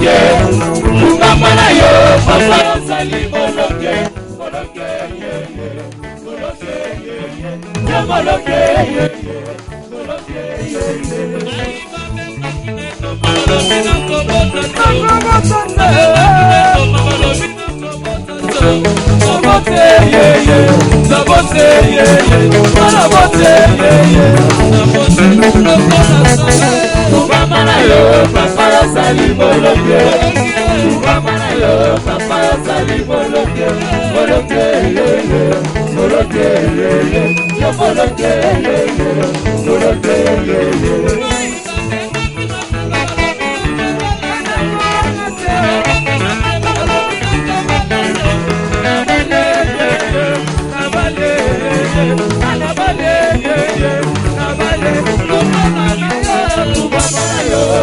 bolonge. Mama na yo, papa sali bolonge. Bolonge, bolonge, ya bolonge, bolonge, Mama na yo, papa sali bolonge. Mama na yo, papa sali bolonge. Bolonge, bolonge, ya bolonge, bolonge,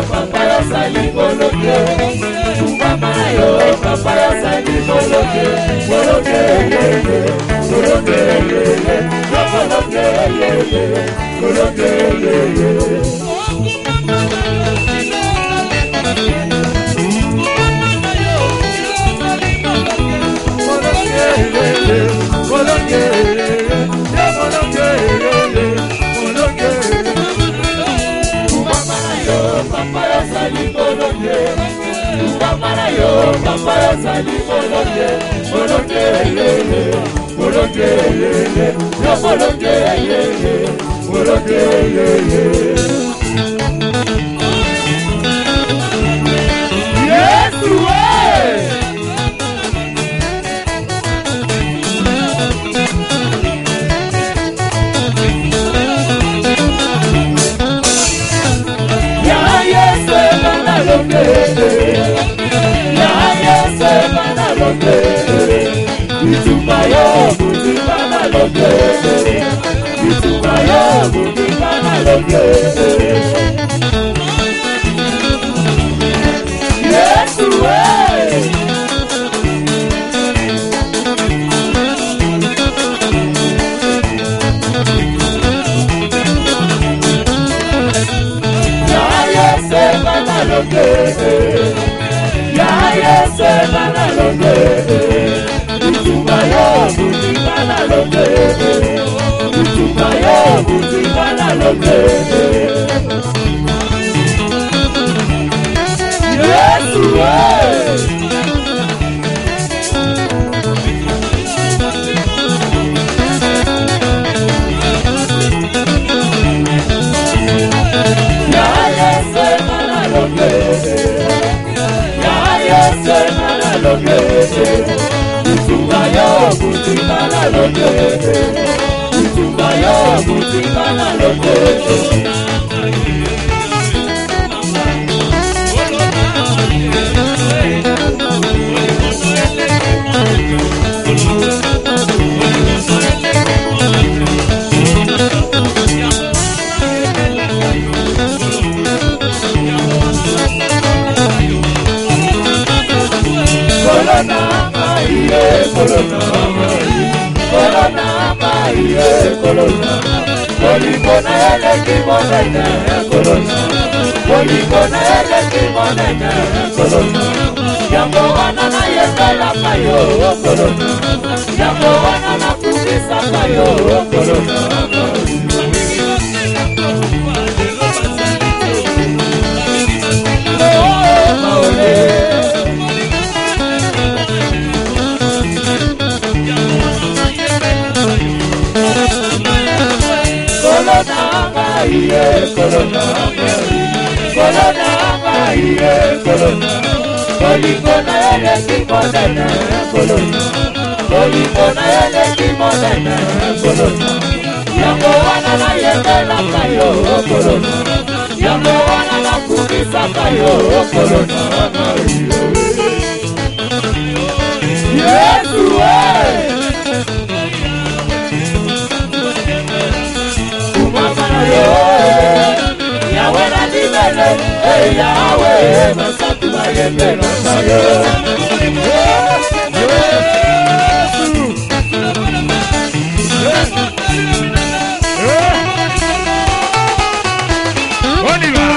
Papa sali bolonge, mama yo, papa sali bolonge, bolonge, bolonge, bolonge, Mama yo, papa sali bolonge, bolonge, bolonge, ya bolonge, bolonge, Yesu ya Yesu bolonge. Itumayo, Mutimana Loge. Itumayo, Mutimana Loge. Yesu Ya Yesu Mana Loge. Ya Yesu Mana Loge. Itumayo, Mutimana Loge. Itumayo, Mutimana Loge. Yesu Ya Yesu Mana Loge. Ya Yesu Mana Loge. Itumayo, Mutimana Loge. Itumayo, Mutimana Loge. Corona, Policona Corona, Policona Corona, Yambo Anana Yesala Kayo, Corona, Yambo Anana Purisa Kayo, Corona. Corona, Corona, Policona Corona, Policona Corona, Yambo Anana Yesala Kayo, Corona, Yambo Anana Purisa Kayo, Corona. Yesu Yahweh na libele, Yahweh masatu mayembe na sayo. On y va.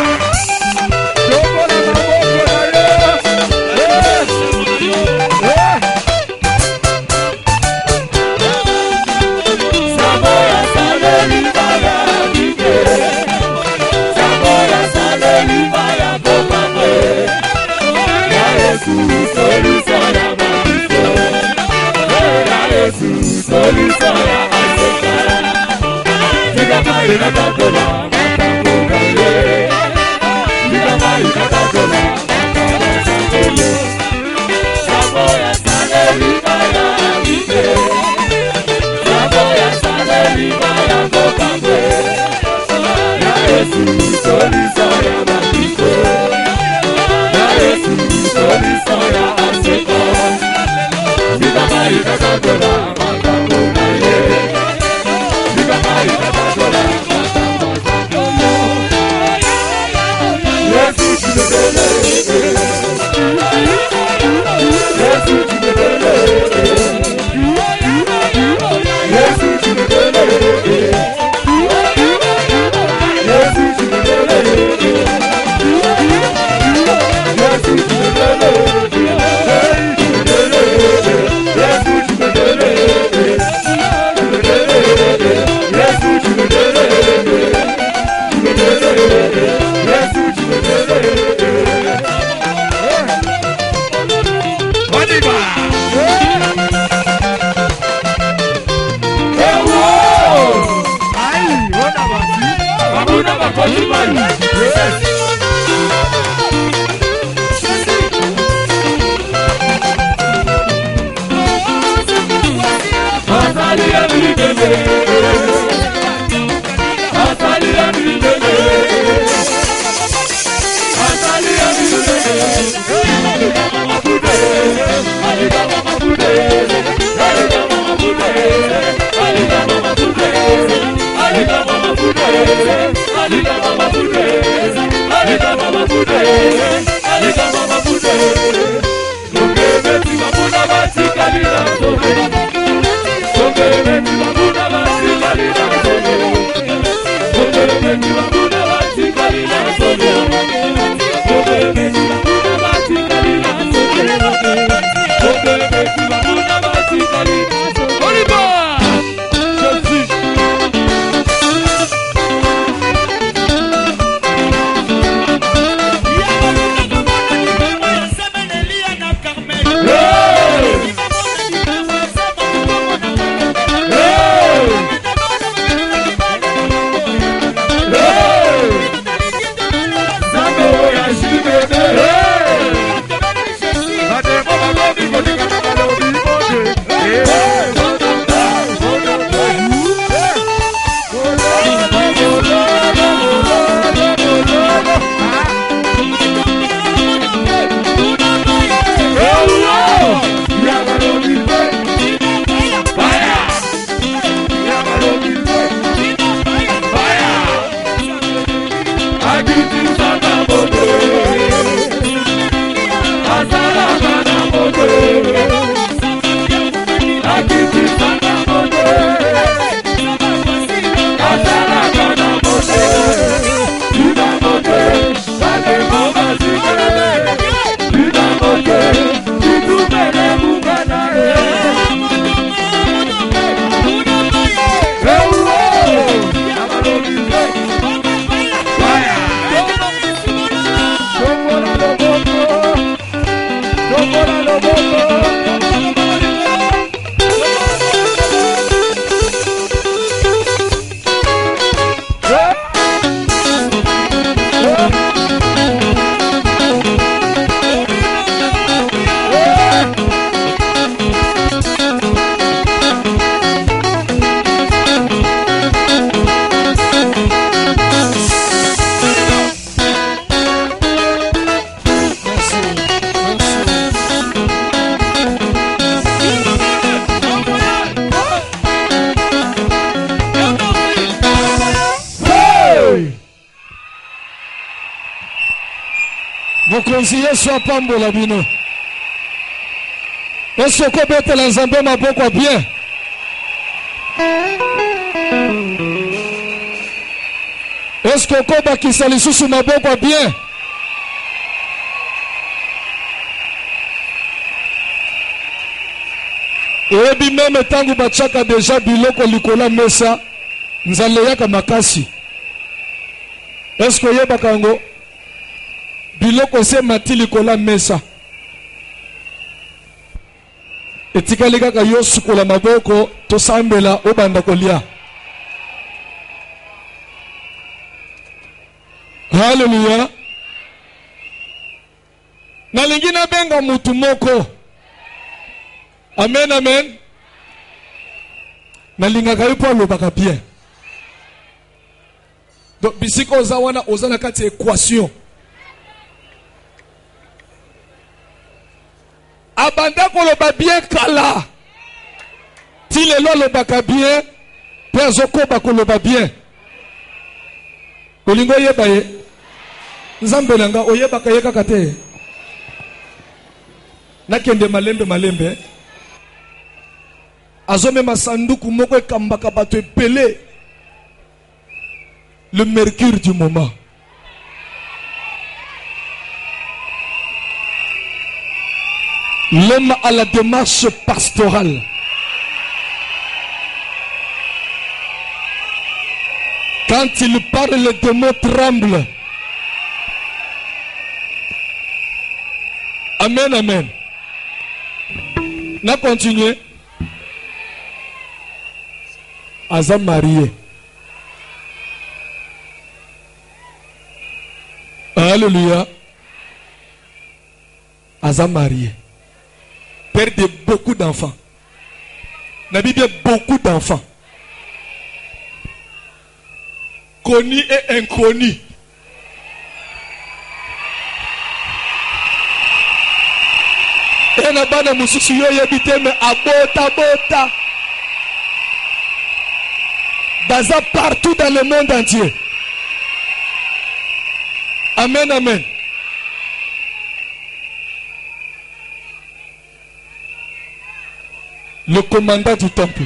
Mokonzi Yesu apambola bino. Est-ce que betela nzambe maboko bien? Est-ce que koba kisali susu maboko bien? Ebi meme tangu bachaka deja biloko likola mesa nzale yaka makasi. Est-ce que yeba kango biloko se matili kola mesa etikali kaka yo sukola maboko to sambela obanda kolia Hallelujah. Nalingi na benga mutu moko. Amen, amen. Nalinga kaipo alobaka bien. Donc bisiko oza wana oza na kati équation. Abanda koloba bien kala. Ti lelo alobaka bien, pe azokoba koloba bien. Olingo yeba ye. Nzambe nanga oyebaka ye kaka te. Nakende malembe. Azome masanduku moko ekambaka bato epele. Le mercure du moment. L'homme à la démarche pastorale. Quand il parle, les démons tremblent. Amen, amen. Na continuer. Aza marié. Alléluia. Aza marié. Père de beaucoup d'enfants. La Bible a beaucoup d'enfants. Connus et inconnus. Et la bande de Moussou yabite mais abota. Baza partout dans le monde entier. Amen, amen. Le commandant du temple.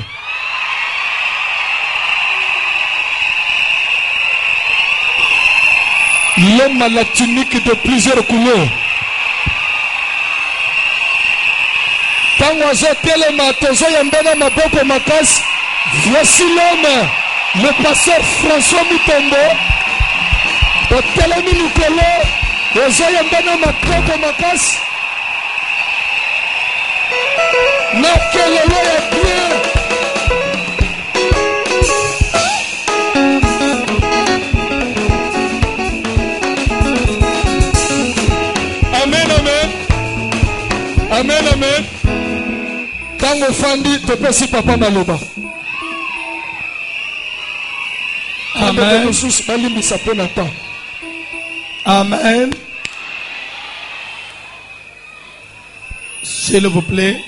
L'homme à la tunique de plusieurs couleurs. Quand on a tellement maboko makas, voici l'homme, le pasteur François Mutombo. Au telemi Nicolas, ozoya mbena maboko makas. Nakelelo ya bien. Amen, amen. Amen, amen. Quand on fandi, te pesi papa maloba. Amen. Amen. S'il vous plaît,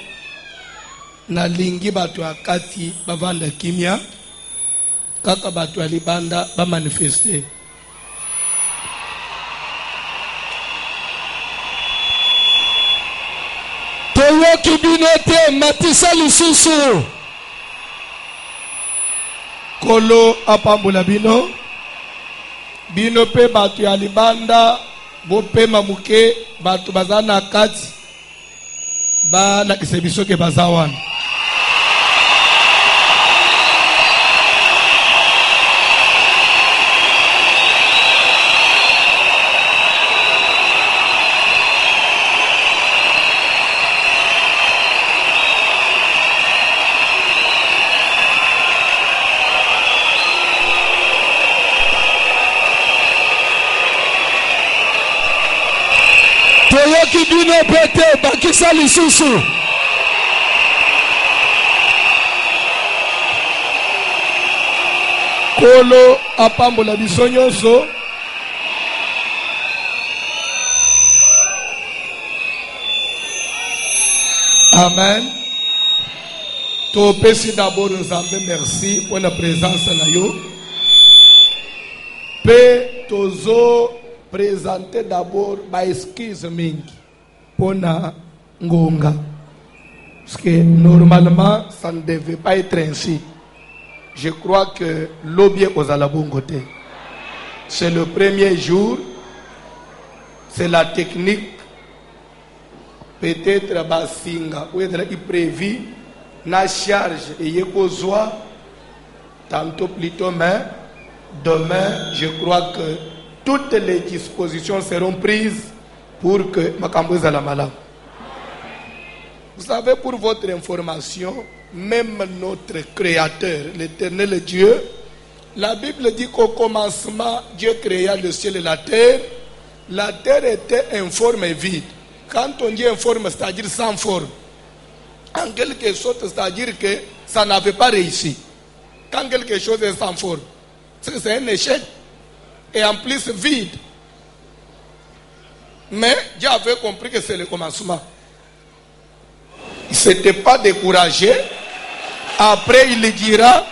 na lingi batu akati bavanda kimia, kaka batu alibanda ba manifester. Toyo kibinote matisa lisusu. Kolo apambola bino. Bino pe batu alibanda, bo pe mamuke batu bazana akati. Ba na kisebiso ke bazawan. Toyoki bino pete bakisa lisusu. Kolo apambola biso nyonso. Amen. To pesi d'abord nzambe merci pour la présence na yo. Pe tozo présenter d'abord ma excuse mingi pour na ngonga. Parce que normalement ça ne devait pas être ainsi. Je crois que l'objet aux alabongoté. C'est le premier jour. C'est la technique. Peut-être basinga ou être prévu na charge et yekozwa tantôt plutôt mais demain je crois que toutes les dispositions seront prises pour que Makambouz Alamala. Vous savez, pour votre information, même notre Créateur, l'Éternel Dieu, La Bible dit qu'au commencement, Dieu créa le ciel et la terre. La terre était informe et vide. Quand on dit informe, c'est-à-dire sans forme. En quelque sorte, c'est-à-dire que ça n'avait pas réussi. Quand quelque chose est sans forme, c'est un échec. Et en plus vide. Mais Dieu avait compris que c'est le commencement. Il ne s'était pas découragé. Après, il dira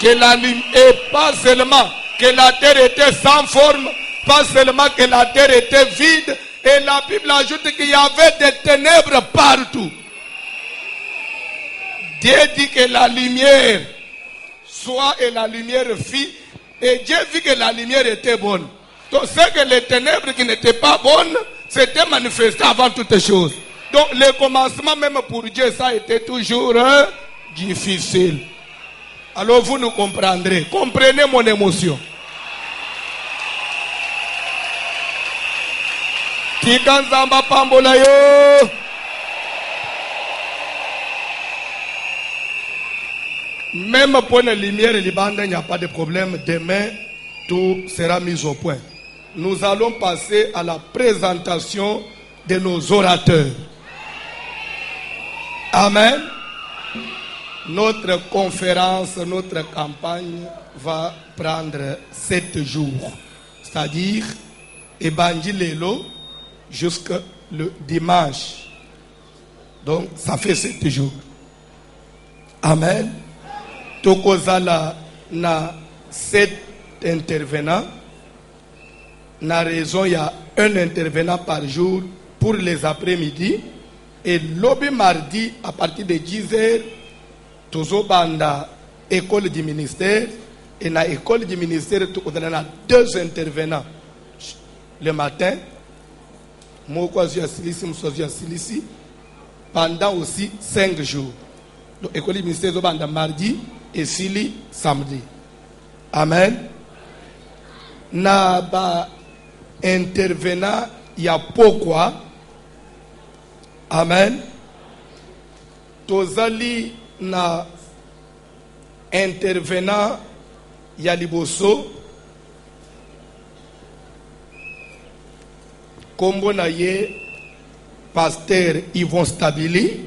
que la lumière, et pas seulement que la terre était sans forme, pas seulement que la terre était vide, et la Bible ajoute qu'il y avait des ténèbres partout. Dieu dit que la lumière soit, et la lumière fit, et Dieu vit que la lumière était bonne. Donc c'est que les ténèbres qui n'étaient pas bonnes s'étaient manifestées avant toutes choses. Donc le commencement même pour Dieu, ça a été toujours difficile. Alors vous nous comprendrez. Comprenez mon émotion. Kikanzamba pambola yo. Même pour la lumière et les bandes, il n'y a pas de problème. Demain, tout sera mis au point. Nous allons passer à la présentation de nos orateurs. Amen. Notre conférence, notre campagne va prendre 7 jours. C'est-à-dire, Ebanjilelo jusqu'au dimanche. Donc, ça fait 7 jours. Amen. Tokozala na 7 intervenants. Na raison, il y a un intervenant par jour pour les après-midi. Et lobby mardi, à partir de 10h, Tozo Banda, école du ministère. Et dans l'école du ministère, on a 2 intervenants le matin. Pendant aussi 5 jours. Donc, l'école du ministère, on a mardi et Sili samedi. Amen. Naba intervenant, il y a pourquoi. Amen. Tozali na intervenant ya liboso kombo na ye pasteur Yvon Stabili.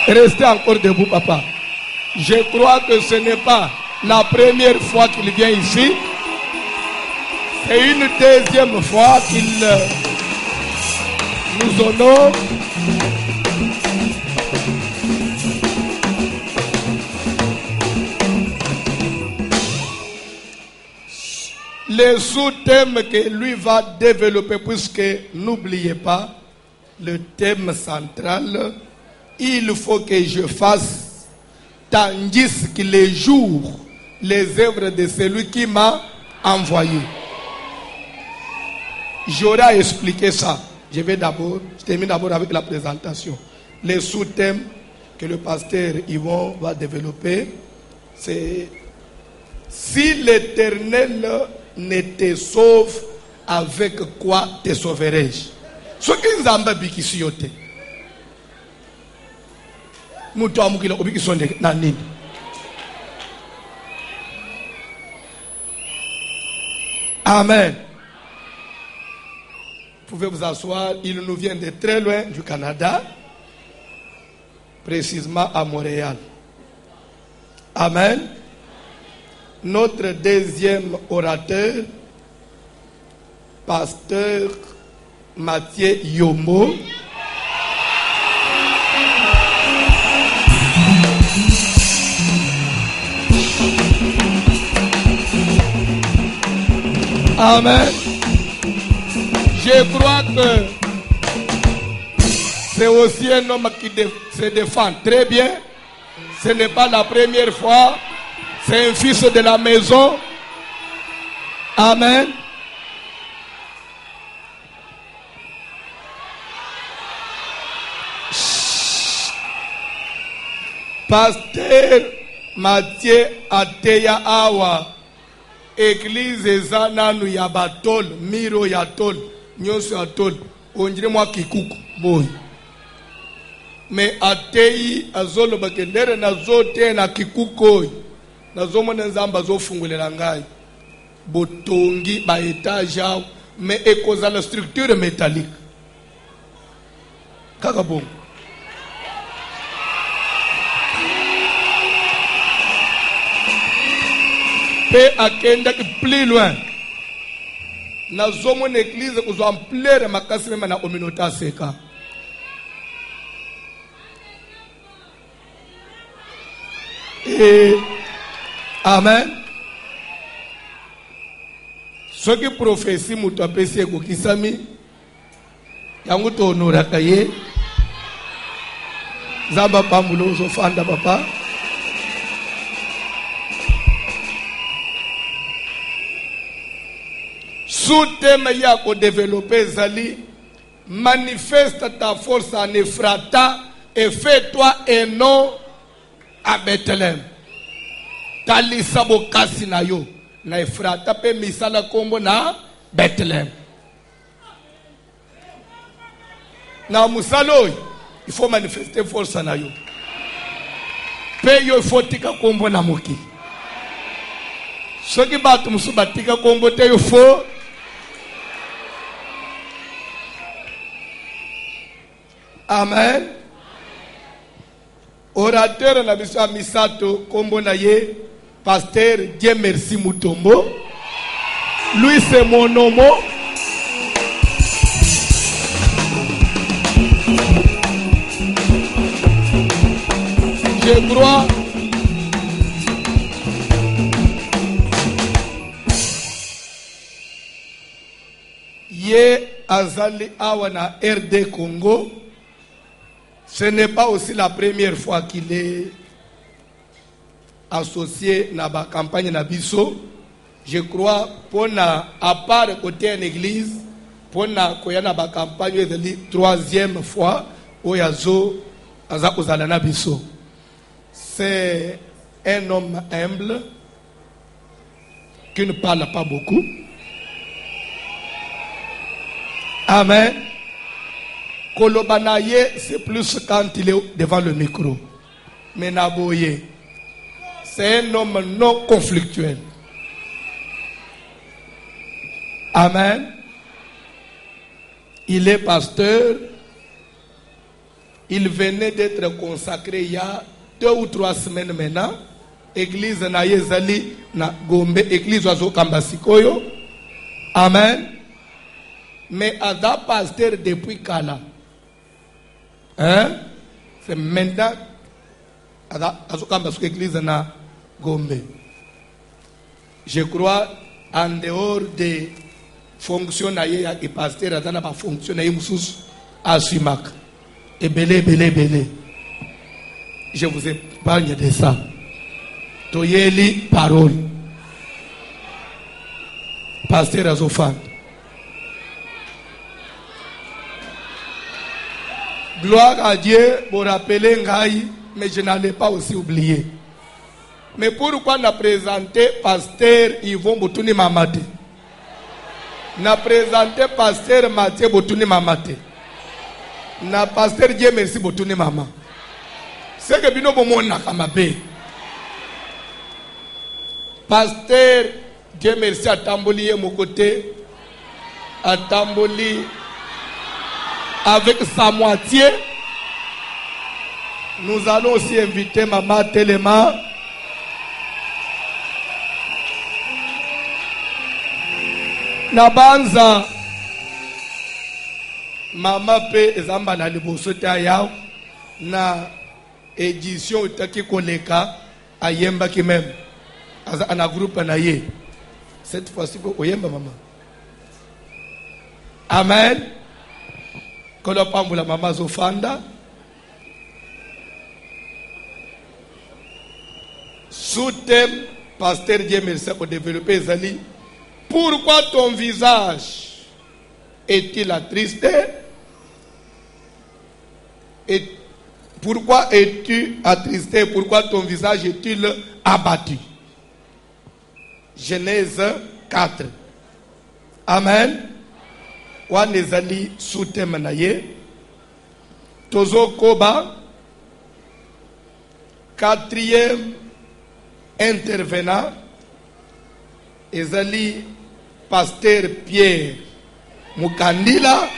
Restez encore debout, papa. Je crois que ce n'est pas la première fois qu'il vient ici. C'est une deuxième fois qu'il nous honore. Le sous-thème que lui va développer, puisque n'oubliez pas, le thème central, il faut que je fasse tandis que les jours, les œuvres de celui qui m'a envoyé. J'aurais expliqué ça. Je termine d'abord avec la présentation. Les sous-thèmes que le pasteur Yvon va développer, c'est si l'Éternel ne te sauve, avec quoi te sauverai-je? Ce qui nous a dit, amen. Vous pouvez vous asseoir. Il nous vient de très loin du Canada, précisément à Montréal. Amen. Notre deuxième orateur, pasteur Mathieu Yombo. Amen. Je crois que c'est aussi un homme qui se défend très bien. Ce n'est pas la première fois. C'est un fils de la maison. Amen. Pasteur Mathieu Ateya Awa. Église ezananu ya batol, miro ya tol, nyonso ya tol, onjire mwa kikuku boy. me atei azoloba kendere nazote na kikukoi nazomona nzamba zofungulela ngai botongi ba etage ao me ekoza la structure métallique kaka bongo pe akenda ki plus loin nazomona église kozwa ampleur makasi mema na communauté aseka amen soki prophétie moto apesi ekokisami yango tohonoraka ye nzambe pambula ozofanda papa sous-thème ya kodévelopper ezali manifeste ta force en Ephrata et fais-toi un nom à Bethléem. Talisa bokasi na yo na Ephrata pe misala kombo na Bethléem. Na musalo il faut manifester force na yo. Pe yo il faut tika kombo na moki. Soki batu musu batika kombo te yo faut amen. Orateur na biso misato kombo na ye pasteur Dieu merci Mutombo. Lui c'est mon nom. Je crois ye azali awa na RD Congo. Ce n'est pas aussi la première fois qu'il est associé à la campagne Nabiso. Je crois pour à part côté en église, pour la campagne de la troisième fois où Yazo Azakuzala Nabiso. C'est un homme humble qui ne parle pas beaucoup. Amen. Kolobanaye, c'est plus quand il est devant le micro. Mais Naboye, c'est un homme non conflictuel. Amen. Il est pasteur. Il venait d'être consacré il y a 2 ou 3 semaines maintenant. Église na Yezali na Gombe, église Ozo Kambasikoyo. Amen. Mais Ada pasteur depuis Kala. Hein? C'est maintenant à l'église na Gombe. Je crois en dehors des fonctions et pasteur dans la fonction à Sumac. Et belé. Je vous épargne de ça. Toyeli parole. Pasteur Azofan. Gloire à Dieu pour rappeler Ngaï, mais je n'allais pas aussi oublier. Mais pourquoi n'a présenté pasteur Yvon Boutouni Mamate? N'a présenté pasteur Mathieu Boutouni Mamate? N'a pasteur Dieu merci Boutouni Mama? C'est que bino bomo nakamabe. Pasteur Dieu merci à Tamboli et mon côté. À Tamboli avec sa moitié. Nous allons aussi inviter Maman Telema. Nabanza Mama Pe Zamba na liboso ta na édition taki koleka ayemba ki même ana groupe na ye. Cette fois-ci ko oyemba mama. Amen. Kola pambula mama zofanda. Sous-thème, pasteur Dieu merci pour développer Zali. Pourquoi ton visage est-il attristé? Et pourquoi es-tu attristé? Pourquoi ton visage est-il abattu? Genèse 4. Amen. Wanezali sous-thème naye. Tozo Koba. Quatrième intervenant, ezali pasteur Pierre Mukandila.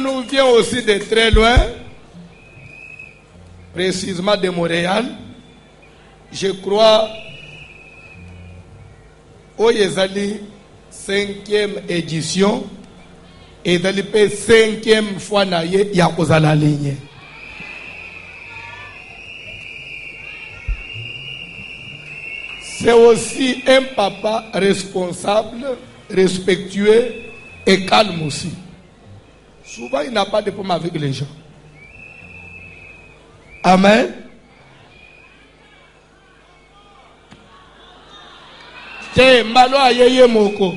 Nous vient aussi de très loin, précisément de Montréal. Je crois au Yezali 5e édition et dans le 5e fois naye ya kozala ligne. C'est aussi un papa responsable, respectueux et calme aussi. Souvent, il n'a pas de problème avec les gens. Amen. C'est mbalo ayeye moko.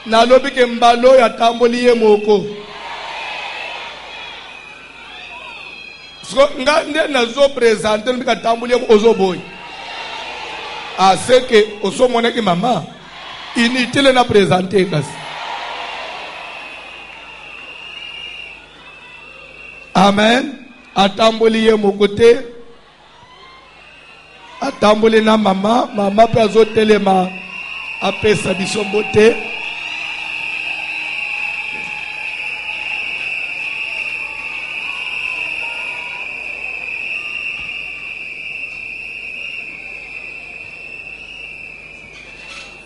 Nalobi ke mbalo ya tamboli ye moko. So ngande nazo présenter mbika tamboli ye ozo boy. Ah c'est que oso mona ki mama. Inutile na présenter kasi. Amen. Atamboli ye mokote. Atamboli na mama. Mama pe azotelema apesa biso mbote.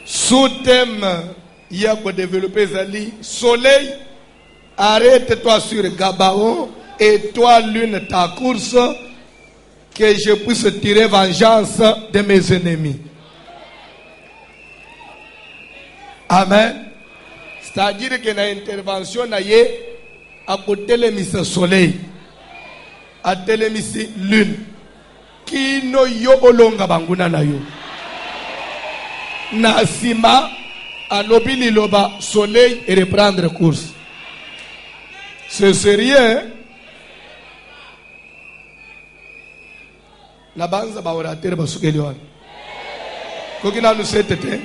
Sous-thème il y a pour développer Zali. Soleil, arrête-toi sur Gabaon. Et toi, lune, ta course, que je puisse tirer vengeance de mes ennemis. Amen. C'est-à-dire que l'intervention à côté de soleil, à télémisi lune, qui no yo olonga banguna na yo. Nasima, à l'obili loba, soleil et reprendre course. C'est sérieux. La banza ba orateur ba sukeli wana. Kokina nous c'était.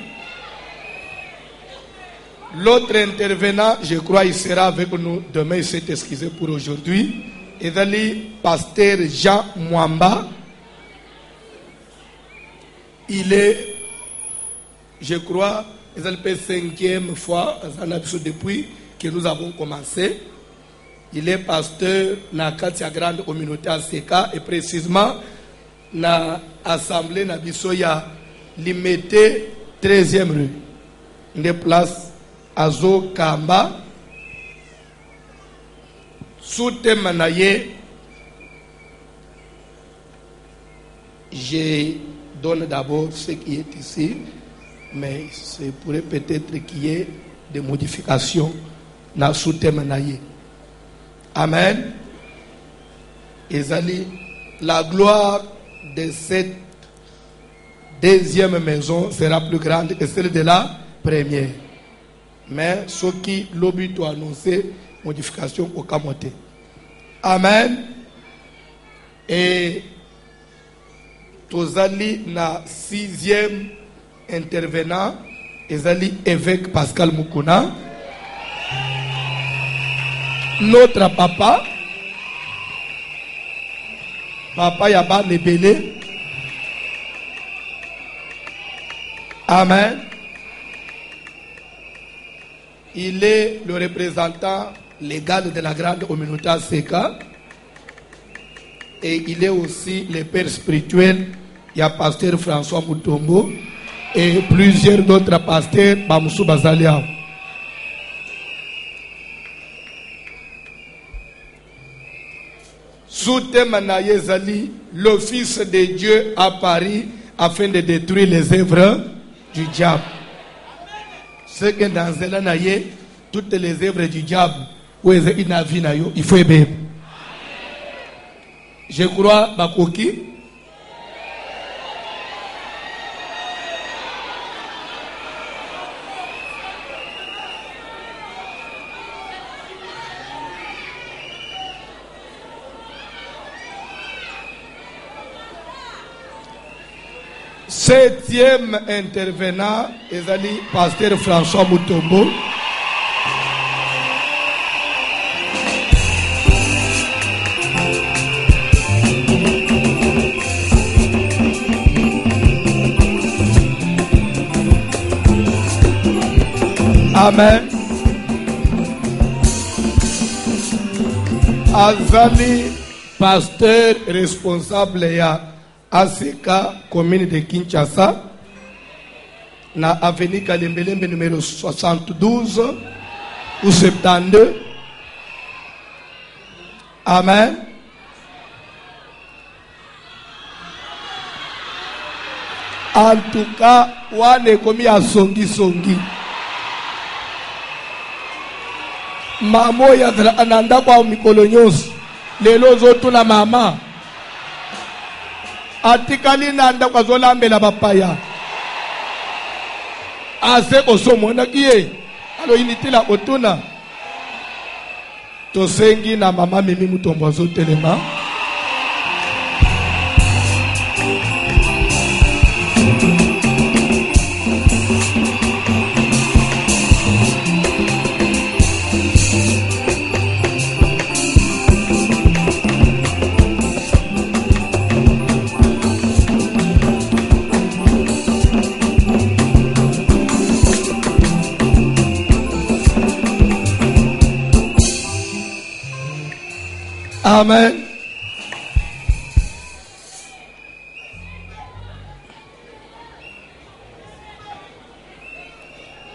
L'autre intervenant, je crois, il sera avec nous demain. Il s'est excusé pour aujourd'hui. Et d'aller pasteur Jean Mwamba. Il est, je crois, il est la 5e fois depuis que nous avons commencé. Il est pasteur na Katia Grande Communauté ACK et précisément na assemblée na biso ya Limete 13e rue de place Azo Kamba sous thème naye. Je donne d'abord ce qui est ici, mais c'est pourrait peut-être qu'il y ait des modifications dans sous thème naye. Amen. Ezali, la gloire de cette deuxième maison sera plus grande que celle de la première. Mais ce qui l'objet doit annoncer modification au Kamoté. Amen. Et Tozali na 6e intervenant, Ezali évêque Pascal Mukuna. Notre papa, Papa Yaba Nebele. Amen. Il est le représentant légal de la grande communauté Seka. Et il est aussi le père spirituel. Il y a pasteur François Moutombo et plusieurs autres pasteurs Bamoussou Bazalia. Sous thème Zali, le Fils de Dieu à Paris afin de détruire les œuvres du diable. C'est que dans Zela toutes les œuvres du diable, où il faut aimer. Je crois bakoki. Septième intervenant, ezali pasteur François Mutombo. Amen. Azali pasteur responsable ya ACK commune de Kinshasa na avenue Kalembelembe numéro 72 ou 72. Amen. En tout cas, wane komi a songi. Mamo ya ananda kwa mikolo nyonso. Lelo zoto na mama. Atikali nanda kwa zolambela bapaya. Ase kosomona kiye. Alo initila otuna. Tosengi na mama Mimi Mutombo zotelema. Amen.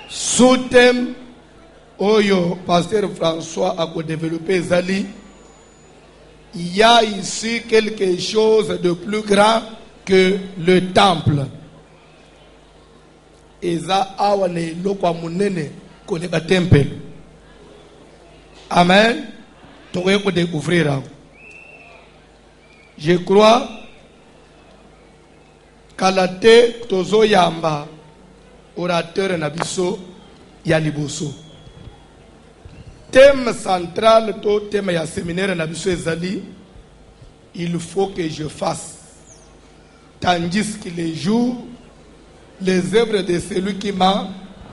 Sous-thème, Oyo, pasteur François a développé Zali. Il y a ici quelque chose de plus grand que le temple. Eza awane lokwa munene koleka temple. Amen. Découvrir. Je crois Kalate Tozo Yamba, orateur Nabiso Yaliboso. Thème central, thème ya séminaire Nabiso Ezali, il faut que je fasse. Tandis que les jours, les œuvres de celui qui m'a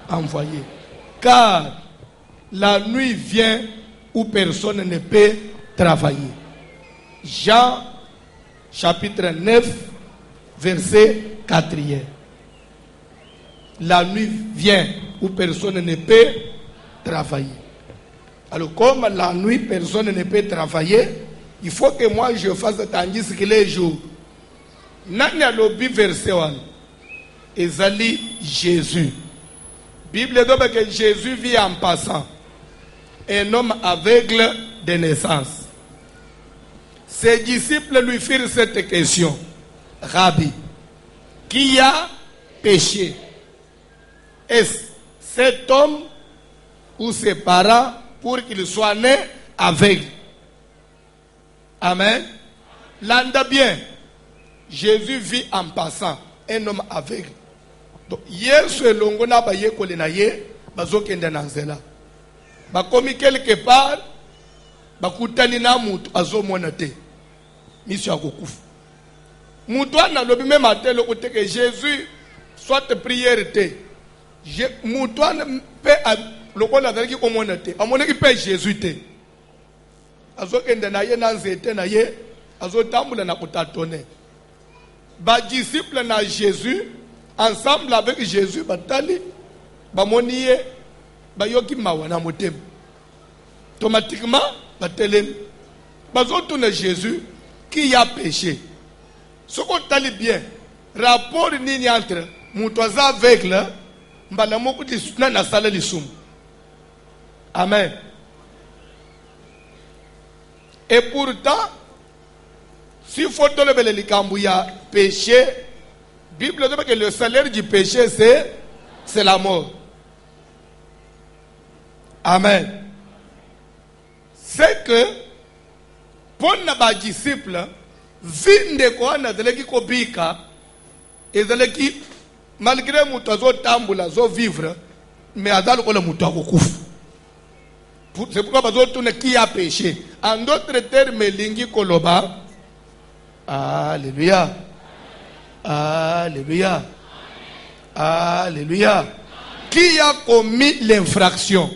envoyé. Car la nuit vient où personne ne peut travailler. Jean chapitre 9 verset 4. La nuit vient où personne ne peut travailler. Alors comme la nuit personne ne peut travailler, il faut que moi je fasse tandis que les jours. Nani a lobby verset 1. Ezali Jésus. Bible dit que Jésus vit en passant. Un homme aveugle de naissance. Ses disciples lui firent cette question. Rabbi, qui a péché? Est-ce cet homme ou ses parents pour qu'il soit né aveugle? Amen. L'anda bien. Jésus vit en passant. Un homme aveugle. Donc, Yesu elongo na ba yekole na ye bazokende na nzela. Bakomi quelque part, bakutani na mutu azomona te. Mission akokufa. Mutu ana lobi même matin le côté que Jésus soit prière te. Mutu ana pe le ko na ki komona te. Amona ki pe Jésus te. Azokende na ye na nzete na ye, azotambula na kutatone. Ba disciple na Jésus ensemble avec Jésus batali bamoni ye bayoki mawa na motem. Automatiquement batelem bazotuna Jésus qui a péché. Ce qu'on tali bien rapport nini entre mutoza aveugle mbala moko disuna na sala lisum. Amen. Et pourtant si faut tolever le likambu ya péché, Bible dit que le salaire du péché c'est la mort. Amen. C'est que pour nos disciples, vinde koana zeleki kobika ezeleki malgré mutu azotambula azovivre mais aza lokola mutu akokufa. C'est pourquoi bazotuna qui a péché. En d'autres termes, lingi koloba. Alléluia. Alléluia. Alléluia. Qui a commis l'infraction?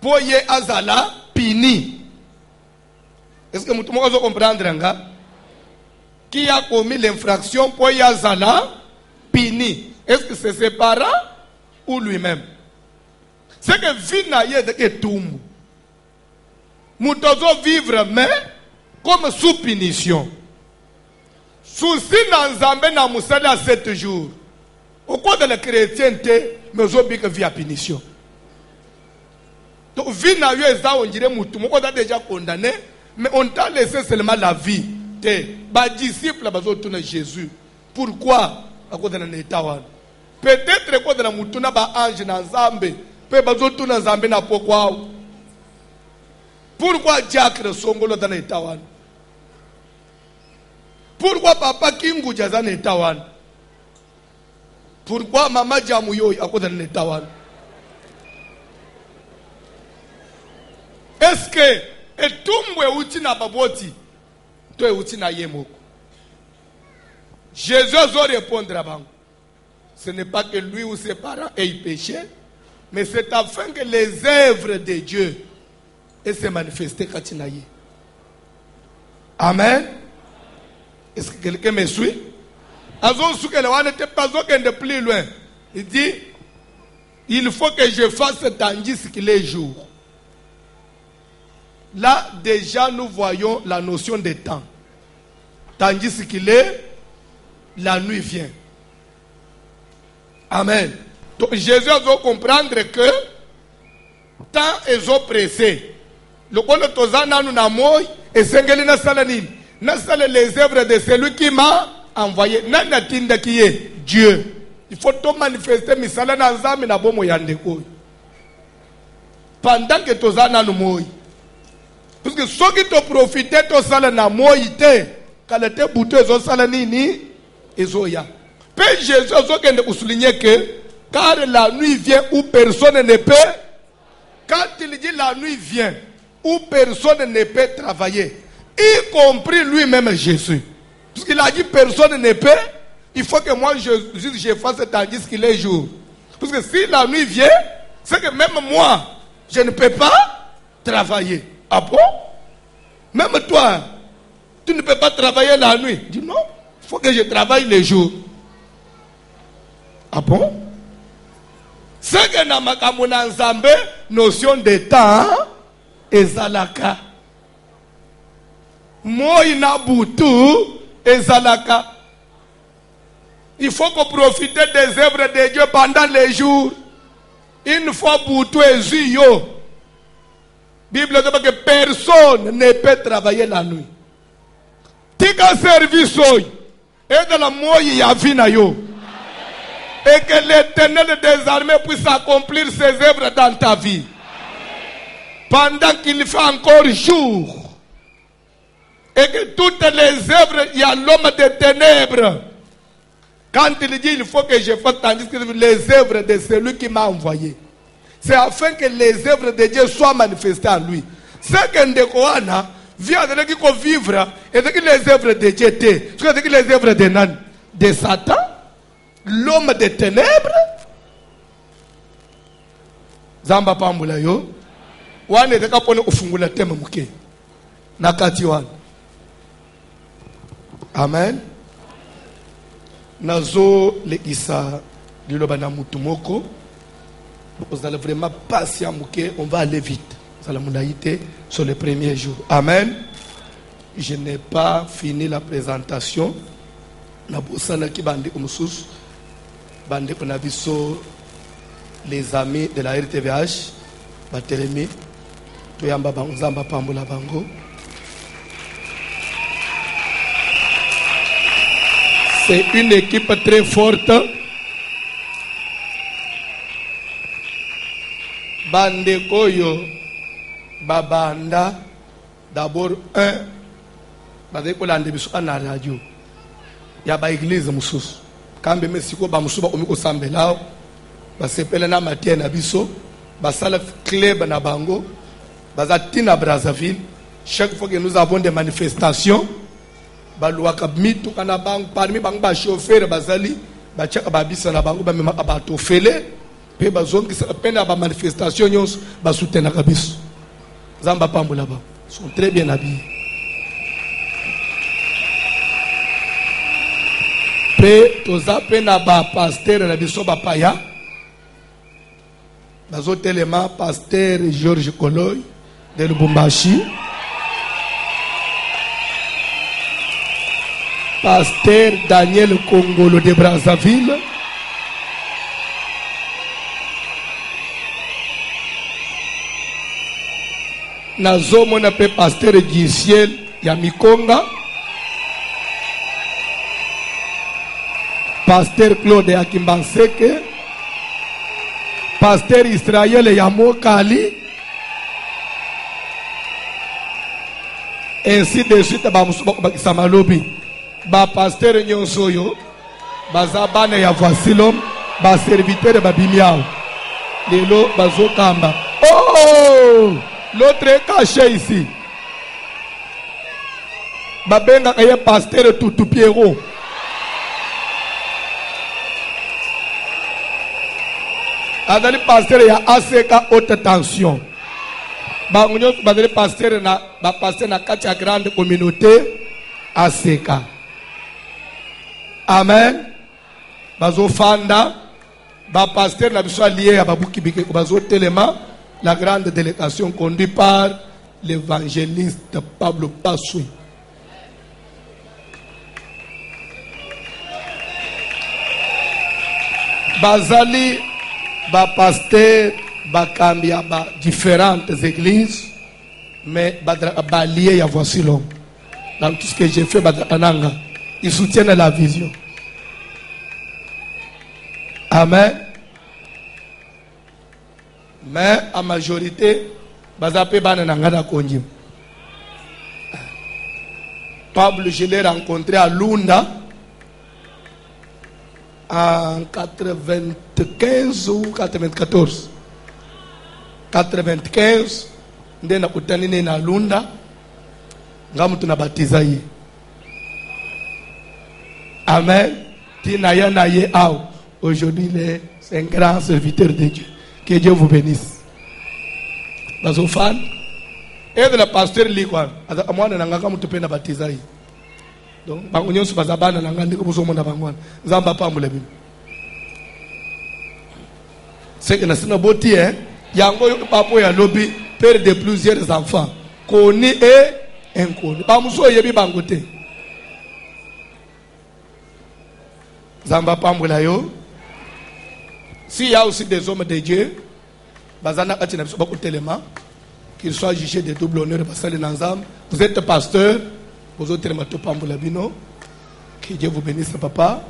Poye azala pini. Est-ce que vous pouvez comprendre? Qui a commis l'infraction? Poye azala pini. Est-ce que c'est ses parents ou lui-même? C'est que vina ye de que tout. Moutozo vivre mais comme sous punition. Souci dans Zambé na musala à 7 jours. Au cours de la chrétienté, mais au que via punition. Donc vina ye ça on dirait moutou. On a déjà condamné, mais on t'a laissé seulement la vie. Ba disciple bazo tourner Jésus. Pourquoi? À cause de l'état. Peut-être à cause de la moutou na ba ange na Zambé. Pourquoi Diacre Songolo dans l'état? Pourquoi Papa Kingu dans l'état? Pourquoi Maman Djamouyo à cause de l'état? Est-ce que et tout outil n'a pas boti? Toi outil n'a yemoko. Jésus va répondre à Bango. Ce n'est pas que lui ou ses parents aient péché. Mais c'est afin que les œuvres de Dieu aient se manifester quand il y a. Amen. Est-ce que quelqu'un me suit? Plus loin. Il dit, il faut que je fasse tandis qu'il est jour. Là, déjà, nous voyons la notion de temps. Tandis qu'il est, la nuit vient. Amen. Donc Jésus doit comprendre que tant ils ont pressé. Le monde tozana nous na moy et sengeli na salanine. Na sala les œuvres de celui qui m'a envoyé. Na natinda qui est Dieu. Il faut tout manifester misala na nzambe na bomo yande ko. Pendant que tozana nous moy. Parce que ceux qui te profiter to sala na moy te kalete buto ezo sala nini ezoya. Père Jésus a kende souligner que car la nuit vient où personne ne peut. Quand il dit la nuit vient où personne ne peut travailler, y compris lui-même Jésus. Parce qu'il a dit personne ne peut, il faut que moi je fasse tandis qu'il est jour. Parce que si la nuit vient, c'est que même moi, je ne peux pas travailler. Ah bon? Même toi, tu ne peux pas travailler la nuit. Il dit non, il faut que je travaille les jours. Ah bon? C'est que na makambo na nzambe notion de temps ezalaka. Moi na butu ezalaka. Il faut qu'on profite des œuvres de Dieu pendant les jours. Une fois butu ezuyo. Bible dit que personne ne peut travailler la nuit. Tika service oy. Et dans la moyi ya vina yo. Et que l'Éternel des armées puisse accomplir ses œuvres dans ta vie. Pendant qu'il fait encore jour. Et que toutes les œuvres, il y a l'homme des ténèbres. Quand il dit il faut que je fasse tandis que les œuvres de celui qui m'a envoyé. C'est afin que les œuvres de Dieu soient manifestées en lui. C'est que Ndekoana vient de vivre et que les œuvres de Dieu étaient. Ce que les œuvres de Nan, de Satan. L'homme des ténèbres. Zamba pambula yo. Wane teka pone ufungula tema muke. Nakati wane. Amen. Nazo le isa liloba na mutu moko. Vous allez vraiment passer à muke. On va aller vite. Salamunaïté sur le premier jour. Amen. Je n'ai pas fini la présentation. Nabosana ki bandi umusus. Bande Konabiso, les amis de la RTVH, Batelemi, Toyamba Banzamba Pambola Bango. C'est une équipe très forte. Bande Koyo, Babanda, d'abord bazali kolanda biso na radio ya baeglize mosusu kambe me sikoyo bamosusu bakomi kosambela awa basepele na matie na biso basala club na bango baza ntina Brazzaville. Chaque fois que nous avons des manifestations baluaka mituka na bango parmi bango bachauffeur bazali batiaka babisa na bango bamemaka bato ofele mpe bazongisa mpe na bamanifestation nyonso basoutenaka biso. Nzambe apambola bango, sont très bien habillés. Mpe toza mpe na bapaster na biso bapaya bazotelema Pasteur Georges Koloy de Lubumbashi, Pasteur Daniel Kongolo de Brazzaville, nazomona mpe Pasteur Gisiel ya Mikonga, Pasteur Claude ya Kimbanseke, Pasteur Israël ya Mokali, ainsi de suite. Bakisa malobi ba pasteur nyonso yo baza bana ya Voisilom, ba serviteur babimiao lelo bazokamba. Oh, l'autre est caché ici. Babenga kaye Pasteur Tutu Pierrot. Adali pasteur ya ACK haute tension. Bangunyo badali pasteur na kati ya grande communauté ACK. Amen. Bazo fanda ba pasteur na biso lié ya babuki bike bazo telema la grande délégation conduite par l'évangéliste Pablo Passoui. Bazali ba pasteur bakambia ba différentes églises mais ba lié ya voici l'homme. Dans tout ce que j'ai fait badananga, ils soutiennent la vision. Amen. Mais en majorité bazape bana nangada konjim. Pablo, je l'ai rencontré à Lunda en 95 ou 94. 95 nde nakutani ne na Lunda ngamu tunabatiza ye. Amen. Tina ya na ye au. Aujourd'hui c'est un grand serviteur de Dieu. Que Dieu vous bénisse. Bazofan et de la pasteur likwa amwana nangaka mutupenda batiza ye. Donc bango nyonso bazabana nanga ndiko bozomona bangwana. Nzamba pambula bino. C'est que nasina boti yango papo ya lobby père de plusieurs enfants connu et inconnu. Bamuso yebi bangote. Zamba pambula yo. S'il y a aussi des hommes de Dieu, bazana katina biso bakotelema, qu'ils soient jugés de double honneur basali nanzam. Vous êtes pasteur, vous autres mato pambula bino. Que Dieu vous bénisse papa.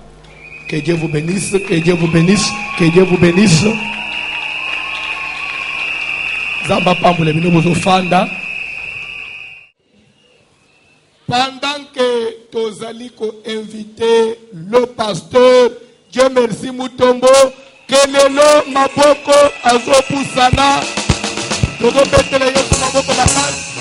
Que Dieu vous bénisse, que Dieu vous bénisse, que Dieu vous bénisse. Zamba pambula bino bozo fanda. Pendant que Tozaliko invitait le pasteur, Dieu merci Mutombo, Kelelo Maboko Azopusana, Todo Betele Yesu Maboko Bakasi.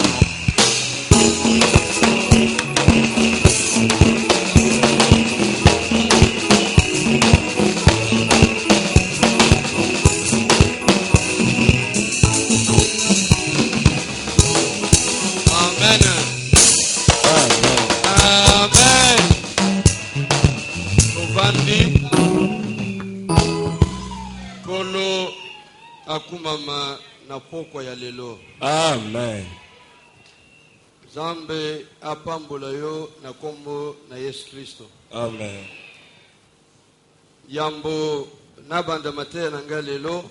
Akumama na pokwa ya lelo. Amen. Zambe apambola yo na kombo na Yesu Kristo. Amen. Yambo nabanda matea na nga lelo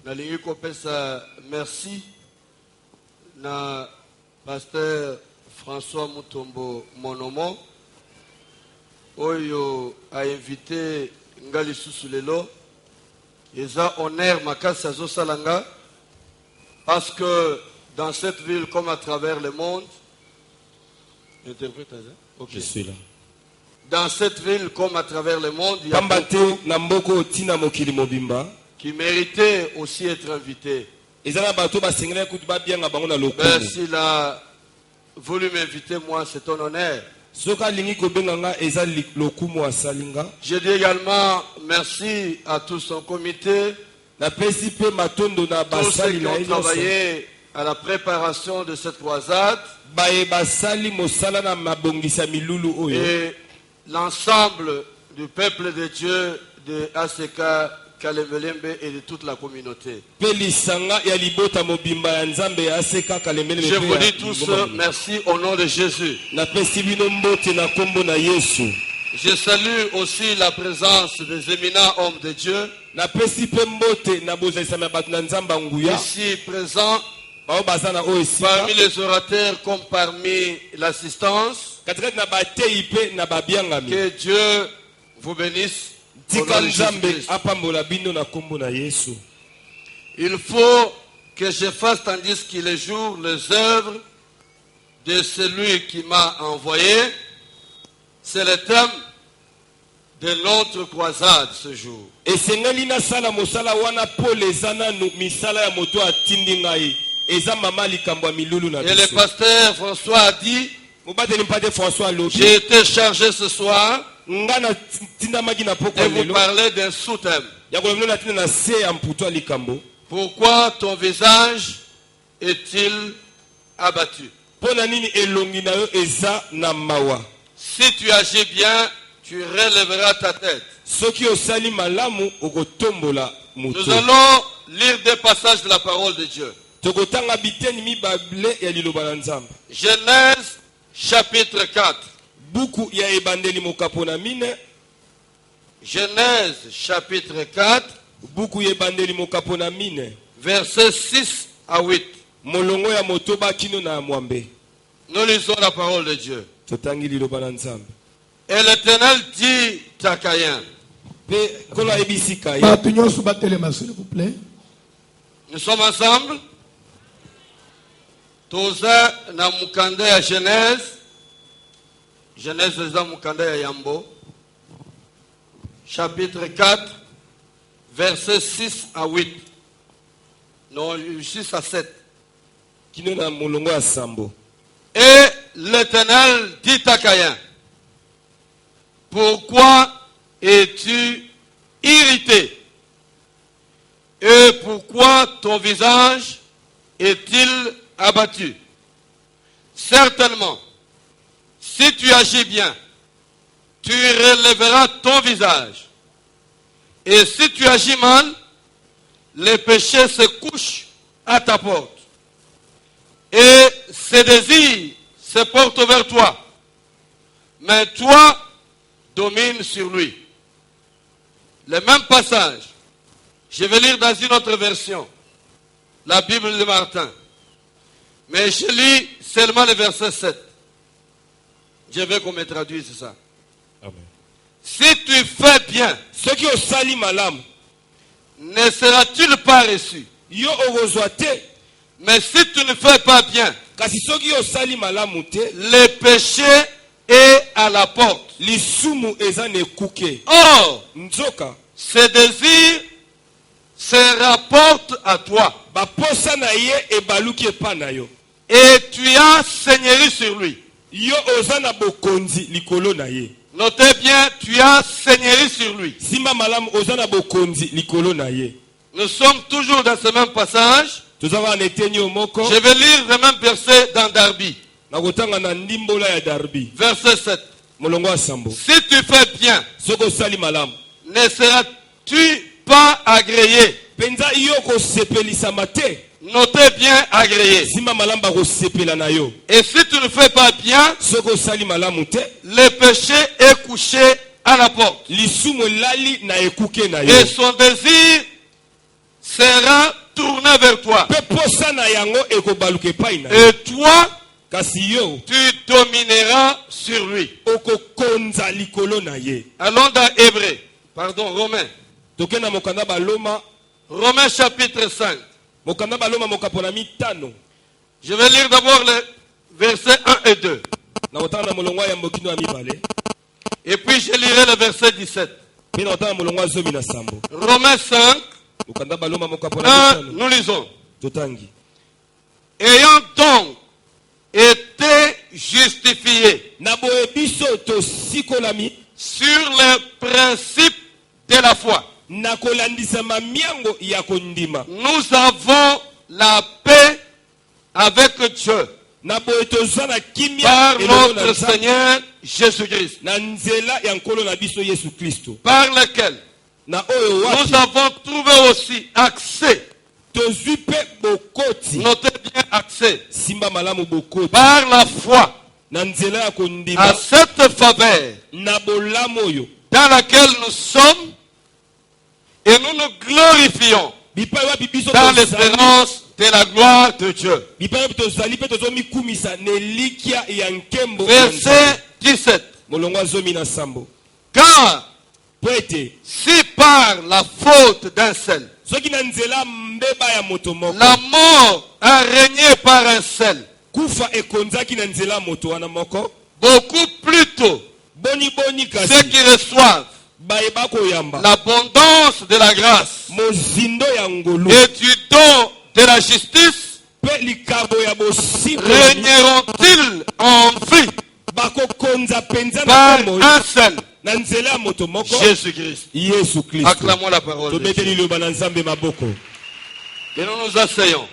nalingi kopesa merci na Pasteur François Mutombo Monomo oyo a invité ngali susu lelo. Eza honneur makasi azosalanga parce que dans cette ville comme à travers le monde Interprète, hein? Ok. Je suis là. Dans cette ville, comme à travers le monde, il y a Pambate beaucoup na mboko tina mokili mobimba. qui méritaient aussi être invités. Ezana bato ba sengela kutu ba bien bango na Mais lokumu. s'il a voulu m'inviter, moi, c'est un honneur. Soka lingi ko benganga eza lokumu asalinga. Je dis également merci à tout son comité, Na pesi pe matondo na tous ceux basali qui na ont eloko. travaillé à la préparation de cette croisade Bae basali mosala na mabongisa milulu oyo. et l'ensemble du peuple de Dieu de ACK Kalemelembe et de toute la communauté. Pe lisanga ya libota mobimba ya nzambe ya aseka kalemele. Je vous dis tous merci au nom de Jésus. Na pesi bino mbote na kombo na Yesu. Je salue aussi la présence des éminents hommes de Dieu Na pesi pe mbote na bozalisa na bato na nzamba nguya. ici présents, Bao bazana oyo esika. parmi les orateurs comme parmi l'assistance. Katikati na batei pe na babiangami. Que Dieu vous bénisse. Au nom Tika de nzambe Jésus-Christ. apambola bino na kombo na Yesu. Il faut que je fasse tandis qu'il est jour les œuvres de celui qui m'a envoyé. C'est le thème de notre croisade ce jour. Esengeli na sala mosala wana pole eza nanu misala ya moto atindi ngai. Eza mama likambo ya milulu na Et le biso. pasteur François a dit, Mobateli mpate François Lobi. j'ai été chargé ce soir Nga na tindamaki na poko de vous lelo. parler d'un sous-thème. Ya kolomino na tinda na se ya mputo ya likambo. Pourquoi ton visage est-il abattu? Pona nini elongi na yo eza na mawa. Si tu agis bien, tu relèveras ta tête. Soki osali malamu okotombola Nous muto. allons lire des passages de la parole de Dieu. Tokotanga biteni mibale ya liloba na nzambe. Genèse chapitre 4. Buku ya ebandeli mokapo na mine. Genèse chapitre 4, Buku ya ebandeli mokapo na mine. versets 6 à 8. Molongo ya motoba kino na mwambe. Nous lisons la parole de Dieu. Totangi liloba na nzambe. Et l'Éternel dit à Caïn. Pe kola ebisika ya. bato nyonso batelema s'il vous plaît. Nous sommes ensemble. Toza na mukanda ya Genèse. Genèse eza mukanda ya Yambo. Chapitre 4, versets 6 à 8. Non, 6 à 7. Kino na molongo ya sambo. Et l'Éternel dit à Caïn, pourquoi es-tu irrité? Et pourquoi ton visage est-il abattu? Certainement, si tu agis bien, tu relèveras ton visage. Et si tu agis mal, les péchés se couchent à ta porte. Et ses désirs se portent vers toi. Mais toi, domine sur lui. Le même passage, je vais lire dans une autre version, la Bible de Martin. Mais je lis seulement le verset 7. Je veux qu'on me traduise ça. Amen. Si tu fais bien, Soki osali malamu. ne sera-t-il pas reçu? Yo okozwa te. Mais si tu ne fais pas bien, Kasi soki osali malamu te. le péché est à la porte. Lisumu eza na ekuke. Or, Nzoka. ses désirs se rapportent à toi. Baposa na ye ebaluki epa na yo. Et tu as seigneurie sur lui. Yo oza na bokonzi likolo na ye. Notez bien, tu as seigneurie sur lui. Simba malamu oza na bokonzi likolo na ye. Nous sommes toujours dans ce même passage. Tozava na eteni omoko. Je vais lire le même verset dans Darby. Nakotanga na ndimbola ya Darbi. Verset 7. Molongo ya sambo. Si tu fais bien, Soko osali malamu. ne seras-tu pas agréé? Penza yo kosepelisama te. Notez bien agréé. Simba malamu bakosepela na yo. Et si tu ne fais pas bien, Soko osali malamu te. le péché est couché à la porte. Lisumu lali na ekuke na yo. Et son désir sera tourné vers toi. Pe posa na yango ekobaluka epai na yo. Et toi, Kasi yo tu domineras sur lui. okokonza likolo na ye. Allons dans Hébreu. Pardon, Romains. Tokenda mokanda baloma. Romains chapitre 5. Mokanda baloma mokapo na mitano. Je vais lire d'abord les versets 1 et 2. Na otanga na molongwa ya mbokino ya mibale. Et puis je lirai le verset 17. Puis na otanga molongwa zomi na sambo. Romains 5. Ukanda baloma mokapona. Nous lisons. Totangi. Ayant donc été justifiés sur les principes de la foi, nous avons la paix avec Dieu par notre Seigneur Jésus-Christ, par lequel nous avons trouvé aussi accès. Notez bien accès par la foi à cette faveur dans laquelle nous sommes et nous nous glorifions dans l'espérance de la gloire de Dieu. Verset 17. Car si par la faute d'un seul la mort a régné par un seul, beaucoup plus tôt ceux qui reçoivent l'abondance de la grâce et du don de la justice régneront-ils en vie par un seul, Jésus-Christ. Acclamons la parole de Dieu. Et nous nous asseyons.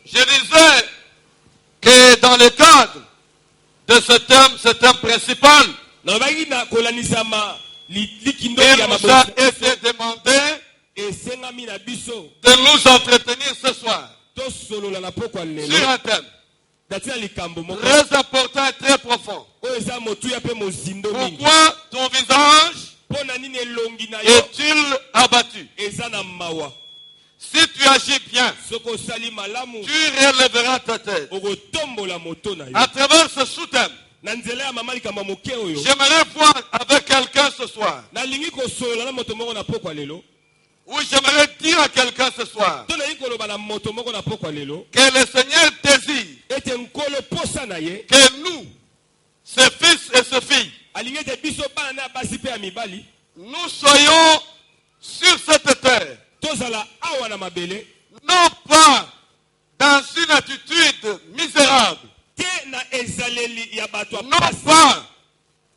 Je disais que dans le cadre de ce thème principal, il nous a été demandé de nous entretenir ce soir sur un thème très important et très profond. Pourquoi ton visage est-il abattu? Si tu agis bien, tu relèveras ta tête. À travers ce sous-thème, j'aimerais voir avec quelqu'un ce soir, ou j'aimerais dire à quelqu'un ce soir, que le Seigneur désire que nous, ses fils et ses filles, nous soyons sur cette terre, non pas dans une attitude misérable, non pas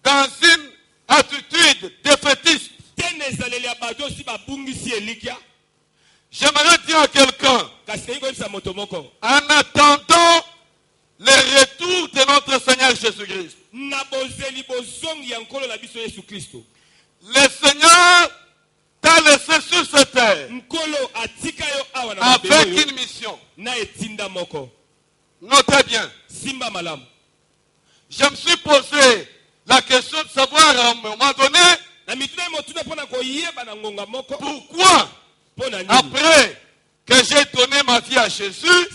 dans une attitude défaitiste. J'aimerais dire à quelqu'un, en attendant le retour de notre Seigneur Jésus-Christ, le Seigneur t'a laissé sur cette terre avec une mission. Notez bien. Je me suis posé la question de savoir à un moment donné pourquoi, après que j'ai donné ma vie à Jésus,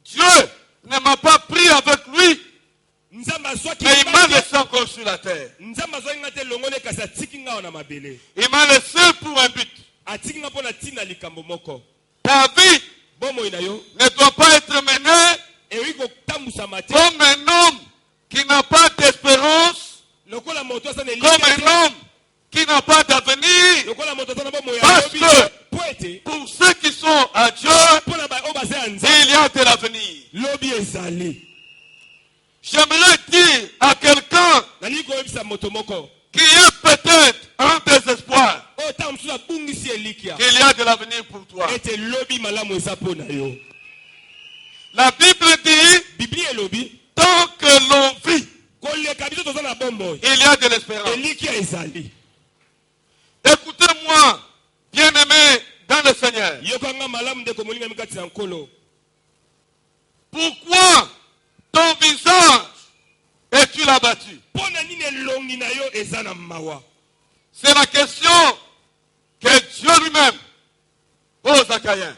Dieu ne m'a pas pris avec lui, mais il m'a laissé encore sur la terre. Il m'a laissé pour un but. Ta vie ne doit pas être menée comme un homme qui n'a pas d'espérance, comme un homme qui n'a pas d'avenir. Parce que pour ceux qui sont à Dieu, il y a de l'avenir. J'aimerais dire à quelqu'un qui est peut-être un désespoir qu'il y a de l'avenir pour toi. La Bible dit, tant que l'on vit, il y a de l'espérance. Écoutez-moi, bien-aimés dans le Seigneur. Pourquoi ton visage es-tu abattu? C'est la question que Dieu lui-même pose à Caïn.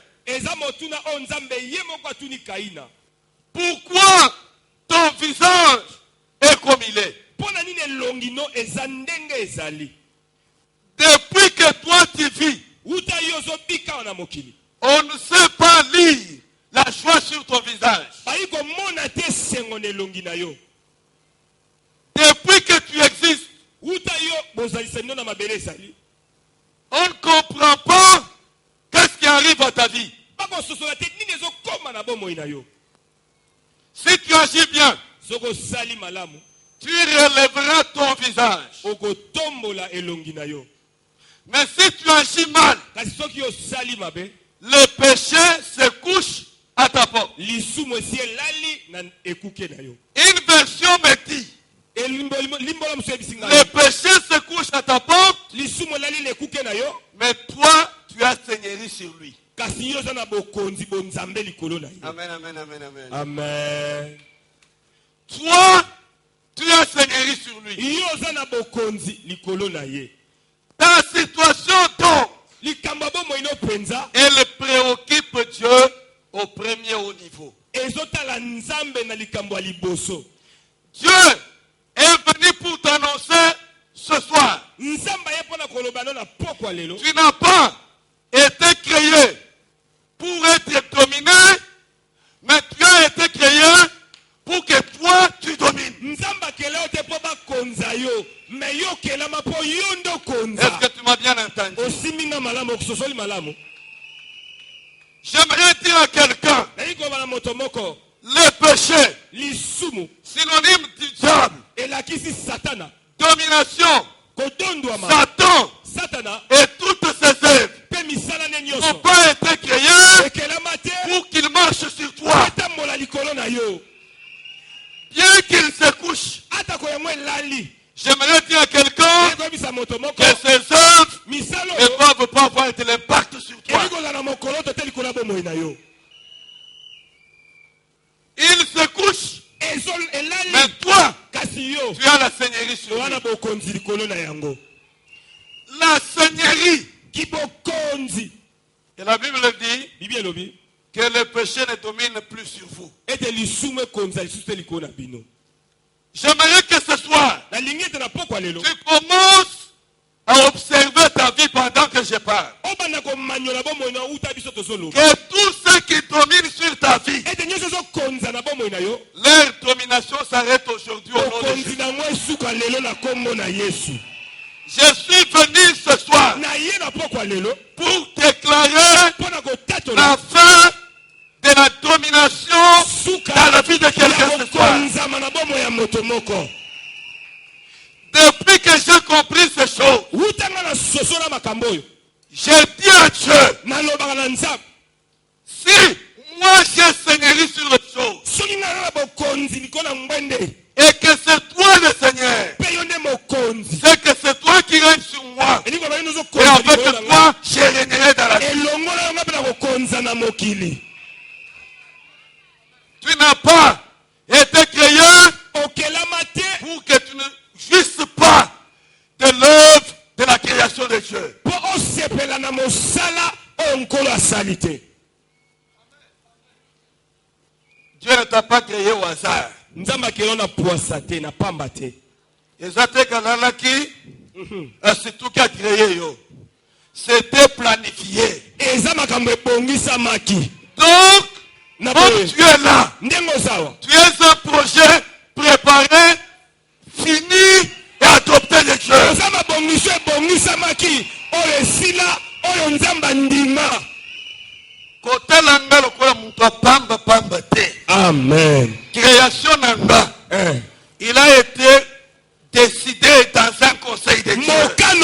Pourquoi ton visage est comme il est? Depuis que toi tu vis, on ne sait pas lire la joie sur ton visage. Depuis que tu existes, on ne comprend pas qu'est-ce qui arrive à ta vie. Si tu agis bien, tu relèveras ton visage. Mais si tu agis mal, le péché se couche à ta porte. Une version me dit, le péché se couche à ta porte, mais toi, tu as seigneurie sur lui. Amen, amen, amen, amen. Amen. Toi, tu as seigneurie sur lui. Ta situation tombe. Elle préoccupe Dieu au premier haut niveau. Dieu est venu pour t'annoncer ce soir. Tu n'as pas été créé pour être dominé, mais tu as été créé pour que toi tu domines. Est-ce que tu m'as bien entendu? J'aimerais dire à quelqu'un, le péché, synonyme du diable, domination, Satan et toutes ses œuvres n'ont pas été créés pour qu'il marche sur toi. Bien qu'il se couche, j'aimerais dire à quelqu'un que ces œuvres ne peuvent pas avoir de l'impact sur toi. Il se couche, mais toi, tu as la seigneurie sur lui. La seigneurie. Et la Bible dit que le péché ne domine plus sur vous. J'aimerais que ce soir, tu commences à observer ta vie pendant que je parle. Que tout ce qui domine sur ta vie, leur domination s'arrête aujourd'hui au nom de Jésus. Je suis venu ce soir pour déclarer la fin de la domination dans la vie de quelqu'un ce soir. Depuis que j'ai compris ces choses, j'ai dit à Dieu, si moi j'ai seigneurie sur les choses, et que c'est toi le Seigneur, c'est que c'est toi qui règnes sur moi, et avec toi je régnerai dans la vie. Tu n'as pas été créé pour que tu ne jouisses pas de l'œuvre de la création de Dieu. Dieu ne t'a pas créé au hasard. C'est tout qui a créé. C'était planifié. Donc, comme tu es là, tu es un projet préparé, fini et adopté de Dieu. Amen. Création nanga. Il a été décidé dans un conseil de Dieu. Et quand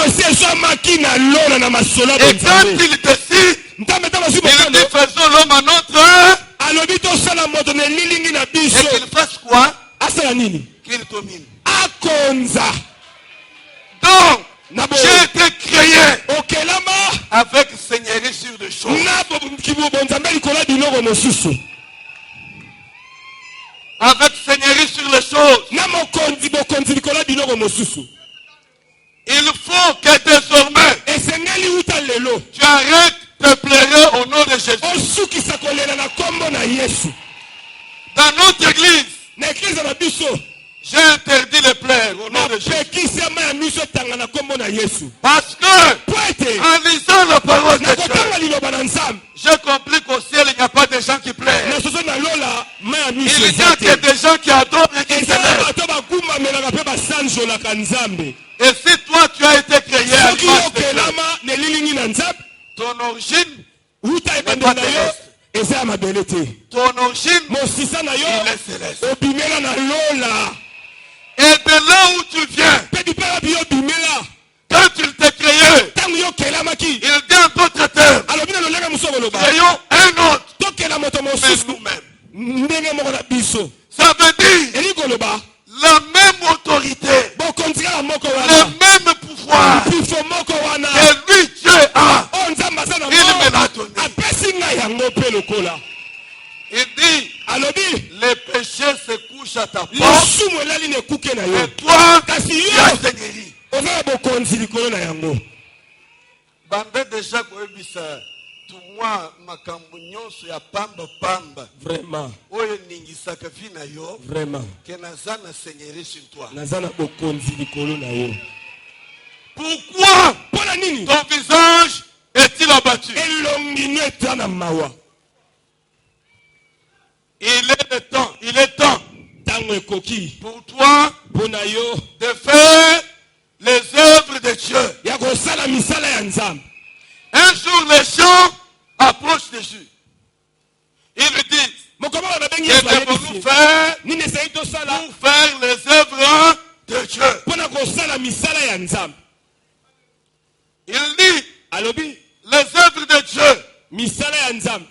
il décide, il dit faisons l'homme à notre et qu'il fasse quoi? Qu'il domine. Donc, j'ai été créé avec seigneurie sur des choses. Avec seigneurie sur les choses. Il faut que désormais tu arrêtes de pleurer au nom de Jésus. Dans notre église, j'ai interdit les pleurs au nom de Jésus. Parce que en lisant la parole de Dieu, j'ai compris qu'au ciel il n'y a pas de gens qui pleurent. miso Il n'y a que des gens qui adorent et qui eza célèbrent. bato bakumamelaka mpe basanzolaka nzambe Et si toi tu as été créé à soki l'image de Dieu, yokelama na elilingi na nzambe ton origine, uta ebandeli na yo eza ya mabele te ton origine, mosisa na yo il est céleste. obimela na lola Et de là où tu viens, mpe dipela bi obimela quand il t'a créé, ntango yokelamaki il dit en d'autres termes, alobi na lolenge mosu koloba créons un autre, tokela moto mais mosusu nous-mêmes. ndenge moko na biso Ça veut dire eli koloba la même autorité, bokonzi kaka moko le wana même pouvoir pifo moko wana que lui Dieu a. oyo nzambe aza na Il me l'a mo donné. apesi ngai yango mpe lokola Il dit, alobi les péchés se couchent à ta porte, lisumu elali na ekuke na yo et toi, kasi tu as yo seigneurie. oza na bokonzi likolo na yango Bande déjà koyebisa tumwa makambo nyonso ya pamba pamba vraiment oyo ningisaka vi na yo vraiment ke naza na seigneurie sur toi. naza na bokonzi likolo na yo Pourquoi mpo na nini ton visage est-il abattu? elongi no eza na mawa Il est temps ntango ekoki pour toi mpo na yo de faire les œuvres de Dieu. ya kosala misala ya nzambe Un jour, les gens approchent de Jésus. Ils lui disent, mokomoka babengi que yesu devons-nous ayebisi faire nini esali tosala pour faire les œuvres de Dieu? mpo na kosala misala ya nzambe Il dit, alobi les œuvres de Dieu, misala ya nzambe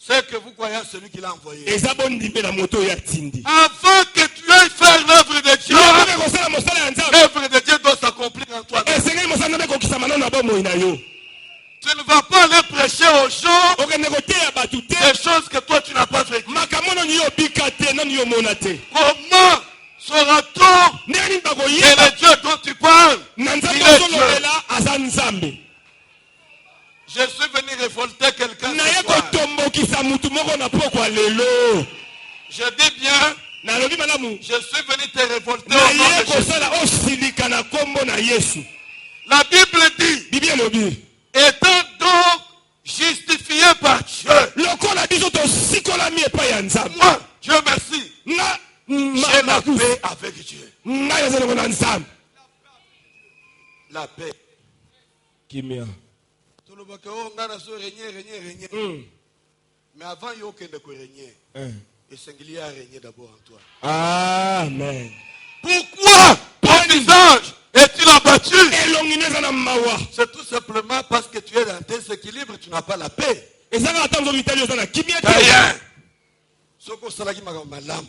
c'est que vous croyez à celui qui l'a envoyé. eza bondimbe na moto oyo atindi Avant que tu ailles faire l'œuvre de Dieu, yokoki kosala mosala ya nzambe l'œuvre de Dieu doit s'accomplir en toi. esengeli mosala nzambe ekokisama nano na bomoi na yo Tu ne vas pas aller prêcher aux gens okende koteya bato te des choses que toi tu n'as pas vécues. makambo nani yo obika te nani yo omona te Comment saura-t-on ndenge nini que bakoyeba le Dieu dont tu parles, na nzambe il est Dieu? ozolobela aza nzambe Je suis venu révolter quelqu'un ce naye soir. kotombokisa mutu moko na pokwa lelo Je dis bien, nalobi malamu je suis venu te révolter au nom naye de Jésus. kosala osilika na kombo na yesu La Bible dit, bibi elobi étant donc justifié par Dieu, lokola biso tosikolami epai ya nzambe moi, Dieu merci, nga j'ai la paix avec Dieu. ngai naza longo na nzambe La paix. kimia Tolobaka o ngana so régner. Mais avant yo kende ko régner, et singulier a régner d'abord en toi. amen Pourquoi ton visage est-il abattu? elongi no eza na mawa C'est tout simplement parce que tu es dans déséquilibre, tu n'as pas la paix. ezanga ata nzobitali oza na kimia te Rien. Soko salaki makambo malamu.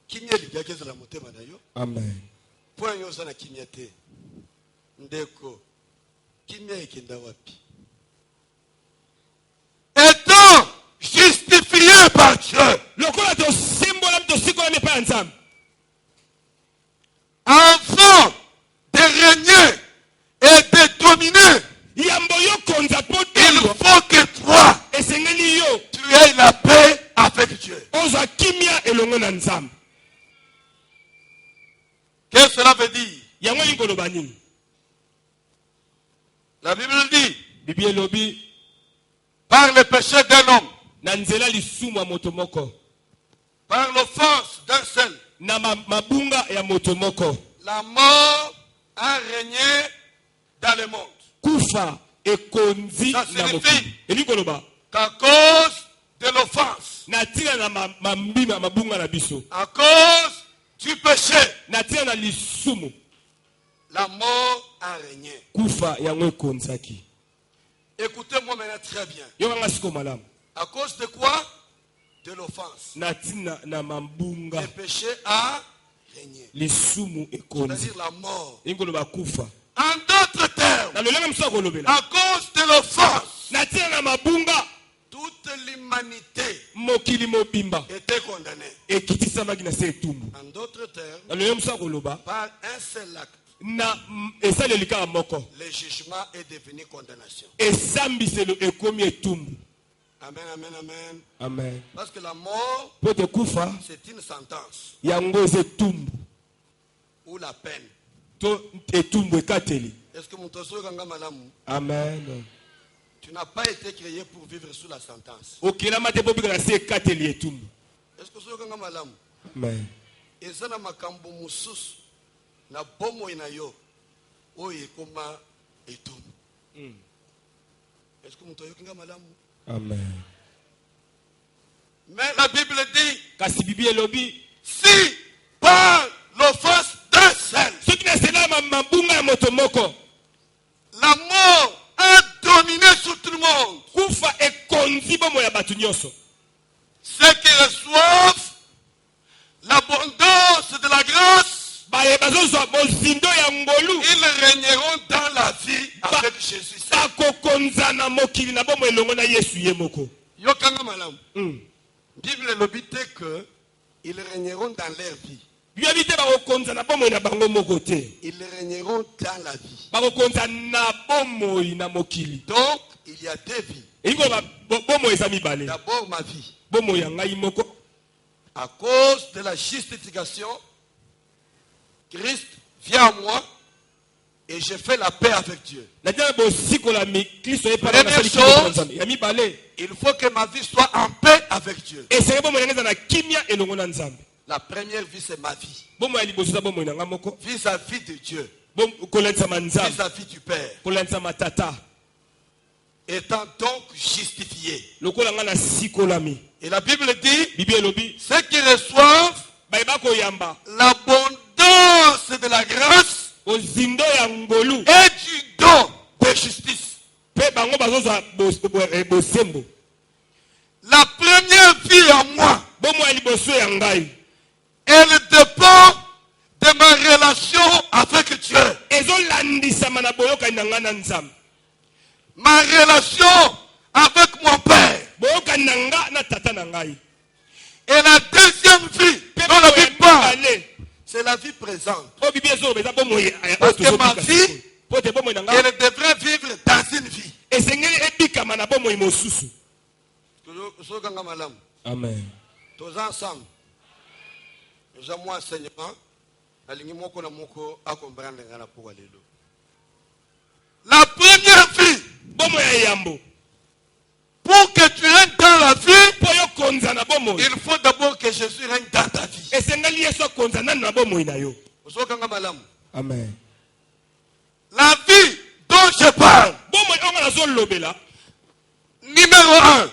Kimia libiaki ezala motema na yo. amen Point yo oza na kimia te. Ndeko. Kimia ekenda wapi? Étant justifié par Dieu, lokola tosimbolami tosikolami epai ya nzambe avant de régner et de dominer, yambo yokonza mpo il tolo faut que toi, esengeli yo tu aies la paix avec Dieu. ozwa kimia elongo na nzambe Qu'est-ce que cela veut dire? yango elingi koloba nini La Bible dit, bibi elobi par le péché d'un homme, na nzela lisumu ya moto moko par l'offense d'un seul, na mabunga ya moto moko la mort a régné dans le monde. kufa ekonzi Ça na signifie- mokili elingi koloba Qu'à cause de l'offense, na ntina na mambima mabunga na biso à cause du péché, na ntina na lisumu la mort a régné. kufa yango ekonzaki Écoutez-moi maintenant très bien. yokanga siko malamu À cause de quoi? De l'offense. na ntina na mambunga Le péché a régné. lisumu ekonzi C'est-à-dire la mort. elingi koloba kufa En d'autres termes, na lolenge mosu akolobela à cause de l'offense, na ntina na mabunga toute l'humanité mokili mobimba était condamnée. ekitisamaki na se etumbu En d'autres termes, na lolenge mosu akoloba par un seul acte, na esaleli kaka moko le jugement est devenu condamnation. esambiselo ekomi etumbu Amen, amen, amen. amen Parce que la mort, po te kufa c'est une sentence yango eza etumbu ou la peine. to etumbu ekateli Est-ce que mon tosso kanga malamu? amen Tu n'as pas été créé pour vivre sous la sentence. okelama te po bika na se ekateli etumbu Est-ce que vous avez malam? Amen. Et ça n'a makambo musus na bomo inayo oye koma etum. Est-ce que vous avez malam? Amen. Mais la Bible dit, Kasi Bibi elobi, si par l'offense d'un seul, ce qui n'est pas mabunga ya moto moko, la mort a dominé sur tout le monde. kufa ekonzi bomo ya batu nyonso. Ceux qui reçoivent l'abondance de la grâce, Baye bazozwa bozindo ya ngolu, ils régneront dans la vie avec Jésus. bakokonza na mokili na bomo elongo na Yesu ye moko. Yokanga malam. Bible l'obité que ils régneront dans leur vie. Biabite bakokonza na bomo na bango moko te. Ils régneront dans la vie. Bakokonza na bomo na mokili. Donc, il y a deux vies. Iko ba bomo eza mibale. D'abord ma vie. Bomo ya ngai moko. À cause de la justification, Christ vient à moi et je fais la paix avec Dieu. Première chose, il faut que ma vie soit en paix avec Dieu. La première vie, c'est ma vie. Vis-à-vis de Dieu. Vis-à-vis du Père. Étant donc justifié. Et la Bible dit, ceux qui reçoivent l'abondance de la grâce et du don de justice. La première vie en moi, elle dépend de ma relation avec Dieu. Ma relation avec mon Père. Et la deuxième vie, dans la vie parle, c'est la vie présente. Parce que ma vie, elle devrait vivre dans une vie. Amen. Tous ensemble, nous avons un enseignement. La première vie, pour que tu rentres dans la vie, il faut d'abord que Jésus règne dans ta vie. Amen. La vie dont je parle, numéro 1,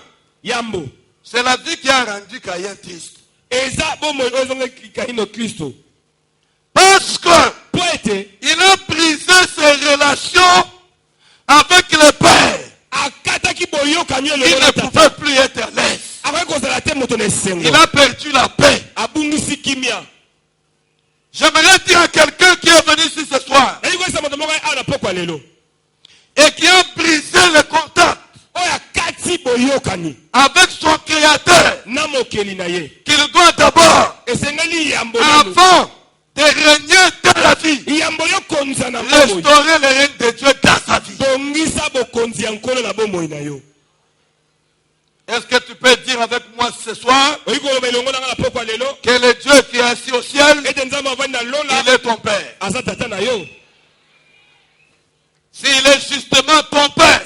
c'est la vie qui a rendu Caïn triste. Parce qu'il a brisé ses relations avec le Père. Il ne pouvait plus être à l'aise. Il a perdu la paix. J'aimerais dire à quelqu'un qui est venu ici ce soir et qui a brisé le contact avec son Créateur, qu'il doit d'abord, avant de régner dans la vie, restaurer le règne de Dieu dans sa vie. Est-ce que tu peux dire avec moi ce soir que le Dieu qui est assis au ciel, il est ton Père? S'il est justement ton Père,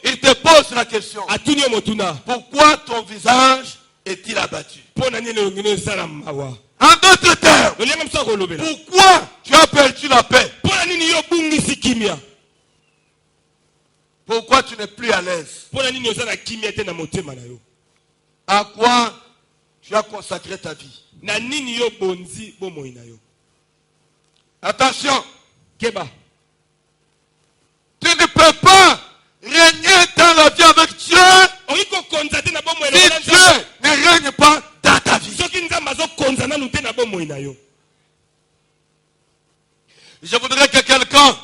il te pose la question, pourquoi ton visage est-il abattu? En d'autres termes, pourquoi tu as perdu la paix? Pourquoi tu n'es plus à l'aise? À quoi tu as consacré ta vie? Attention. Tu ne peux pas régner dans la vie avec Dieu si Dieu ne règne pas dans ta vie. Je voudrais que quelqu'un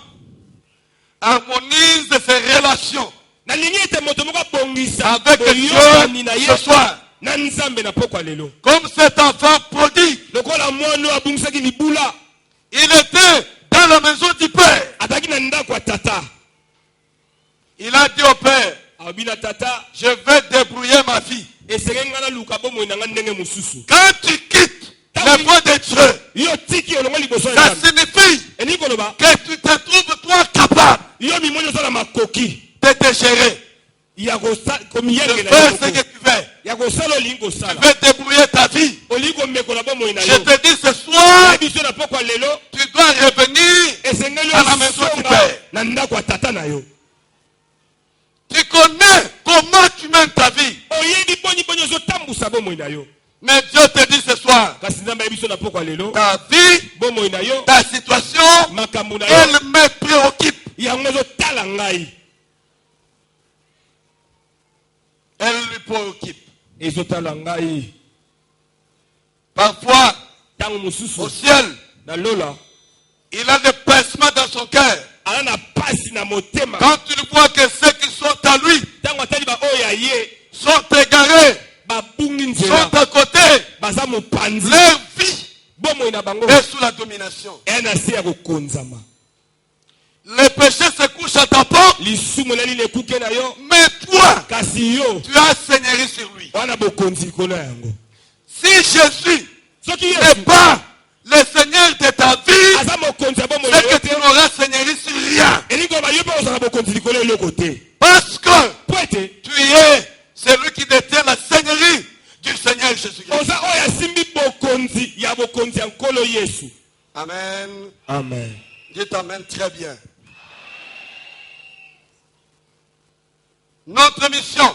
harmonise ses relations avec Dieu ce soir. Comme cet enfant prodigue, il était dans la maison du Père. Il a dit au Père, je vais débrouiller ma vie. Quand tu quittes la voie de Dieu, ça signifie que tu te trouves toi capable de te gérer, de faire ce que tu veux. Tu veux tu dois revenir à la maison du Père. Tu connais comment tu mènes ta vie. Mais Dieu te dit ce soir, ta vie, ta situation, elle me préoccupe. Elle lui préoccupe. Parfois, au ciel, il a des pincements dans son cœur. Quand tu vois que ceux qui sont à lui sont égarés, sont à côté, leur vie est sous la domination. Les péchés se couchent à ta porte, mais toi, tu as seigneurie sur lui. Si Jésus n'est pas le Seigneur de ta vie, c'est que tu n'auras seigneurie sur rien. Parce que tu es celui qui détient la seigneurie du Seigneur Jésus-Christ. Amen. Amen. Dites Amen très bien. Notre mission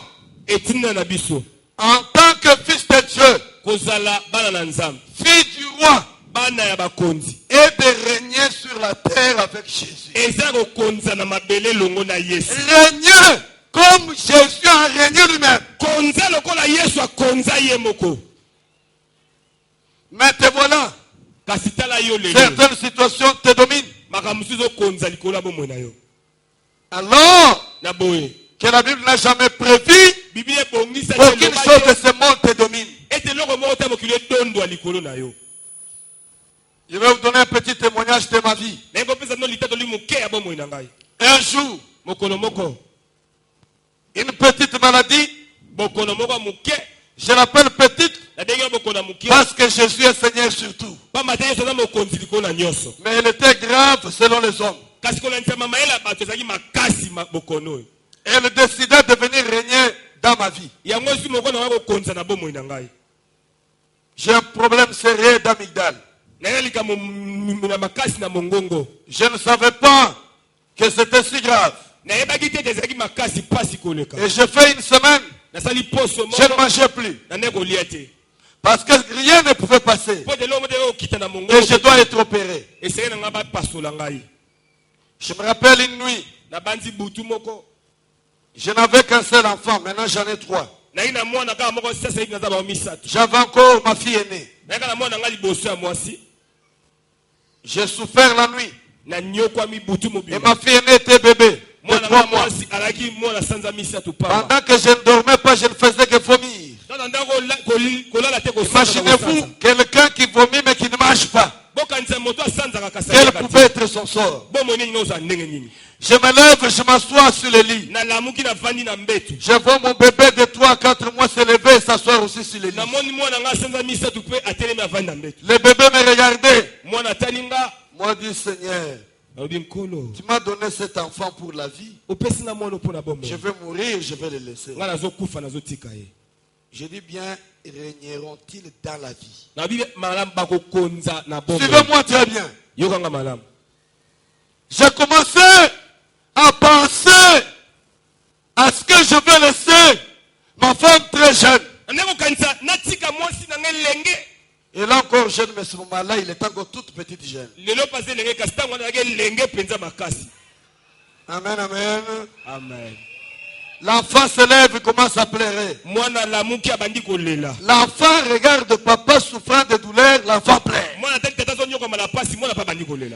en tant que fils de Dieu, fille du roi, et de régner sur la terre avec Jésus. Régner comme Jésus a régné lui-même. Mais te voilà, certaines situations te dominent. Alors que la Bible n'a jamais prévu aucune chose de ce monde te domine. Je vais vous donner un petit témoignage de ma vie. Un jour, une petite maladie, je l'appelle petite parce que Jésus est Seigneur sur tout. Mais elle était grave selon les hommes. Elle décida de venir régner dans ma vie. J'ai un problème sérieux d'amygdale. Je ne savais pas que c'était si grave. Et j'ai fait une semaine, je ne mangeais plus. Parce que rien ne pouvait passer. Et je dois être opéré. Je me rappelle une nuit, je n'avais qu'un seul enfant, maintenant j'en ai 3. J'avais encore ma fille aînée. J'ai souffert la nuit. Et ma fille aînée était bébé de 3 mois. Pendant que je ne dormais pas, je ne faisais que vomir. Imaginez-vous quelqu'un qui vomit mais qui ne marche pas. Quel pouvait être son sort? Je me lève, je m'assois sur le lit. Je vois mon bébé de 3 à 4 mois se lever et s'asseoir aussi sur le lit. Le bébé me regardait. Moi, je dis, Seigneur, tu m'as donné cet enfant pour la vie. Je vais mourir, je vais le laisser. Je dis bien, régneront-ils dans la vie? Suivez-moi très bien. J'ai commencé à penser à ce que je vais laisser ma femme très jeune. Et là encore jeune, mais ce moment-là, il est encore toute petite jeune. Amen, amen. Amen. L'enfant se lève et commence à pleurer. L'enfant regarde papa souffrant de douleur, l'enfant pleure.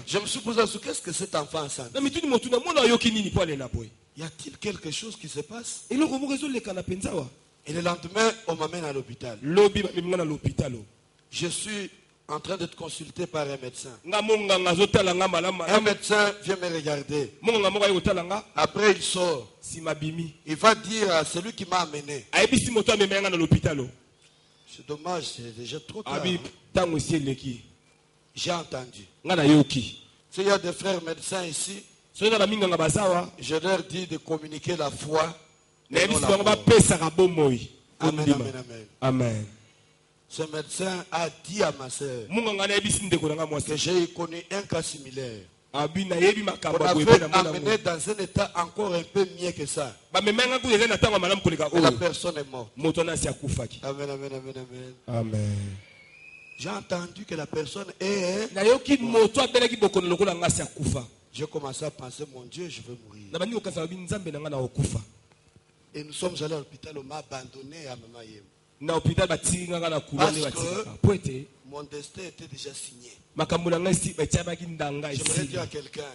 Je me suis posé qu'est-ce que cet enfant sent? Y a-t-il quelque chose qui se passe? Et le lendemain, on m'amène à l'hôpital. Je suis en train d'être consulté par un médecin. Un médecin vient me regarder. Après, il sort. Il va dire à celui qui m'a amené. C'est dommage, c'est déjà trop tard. J'ai entendu. S'il y a des frères médecins ici, je leur dis de communiquer la foi. Amen, amen, amen. Amen. Ce médecin a dit à ma sœur que j'ai connu un cas similaire. On avait amené dans un état encore un peu mieux que ça. Et la personne est morte. Amen, amen, amen, amen. Amen. J'ai entendu que la personne est... J'ai commencé à penser, mon Dieu, je vais mourir. Et nous sommes allés à l'hôpital, on m'a abandonné à Mama Yem. Parce que mon destin était déjà signé. J'aimerais dire à quelqu'un,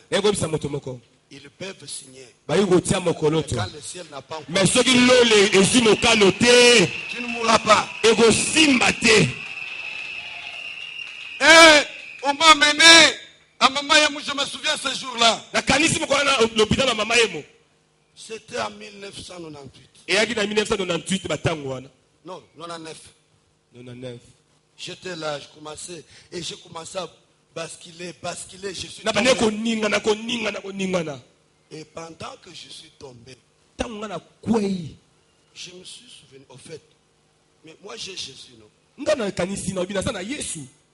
ils peuvent signer. Mais quand le ciel n'a pas encore signé, tu ne mourras pas. Et on m'a amené à Mama Yem, je me souviens ce jour-là. C'était en 1998. Non, 99. J'étais là, j'ai commencé à basculer, je suis tombé. Et pendant que je suis tombé, je me suis souvenu, au fait, mais moi j'ai Jésus, non?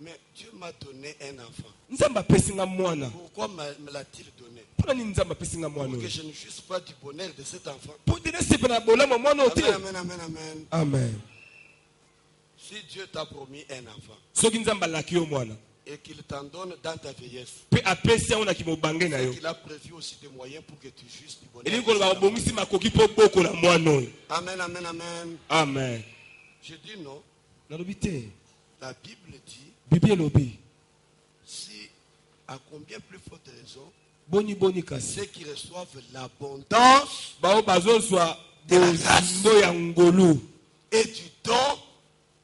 Mais Dieu m'a donné un enfant. Pourquoi me l'a-t-il donné? Pour que je ne jouisse pas du bonheur de cet enfant. Amen, amen, amen. Amen. Si Dieu t'a promis un enfant et qu'il t'en donne dans ta vieillesse, qu'il a prévu aussi des moyens pour que tu jouisses du bonheur. Amen, amen, amen. Amen. Je dis non. La Bible dit, si à combien plus forte raison, ceux qui reçoivent l'abondance de la grâce et du don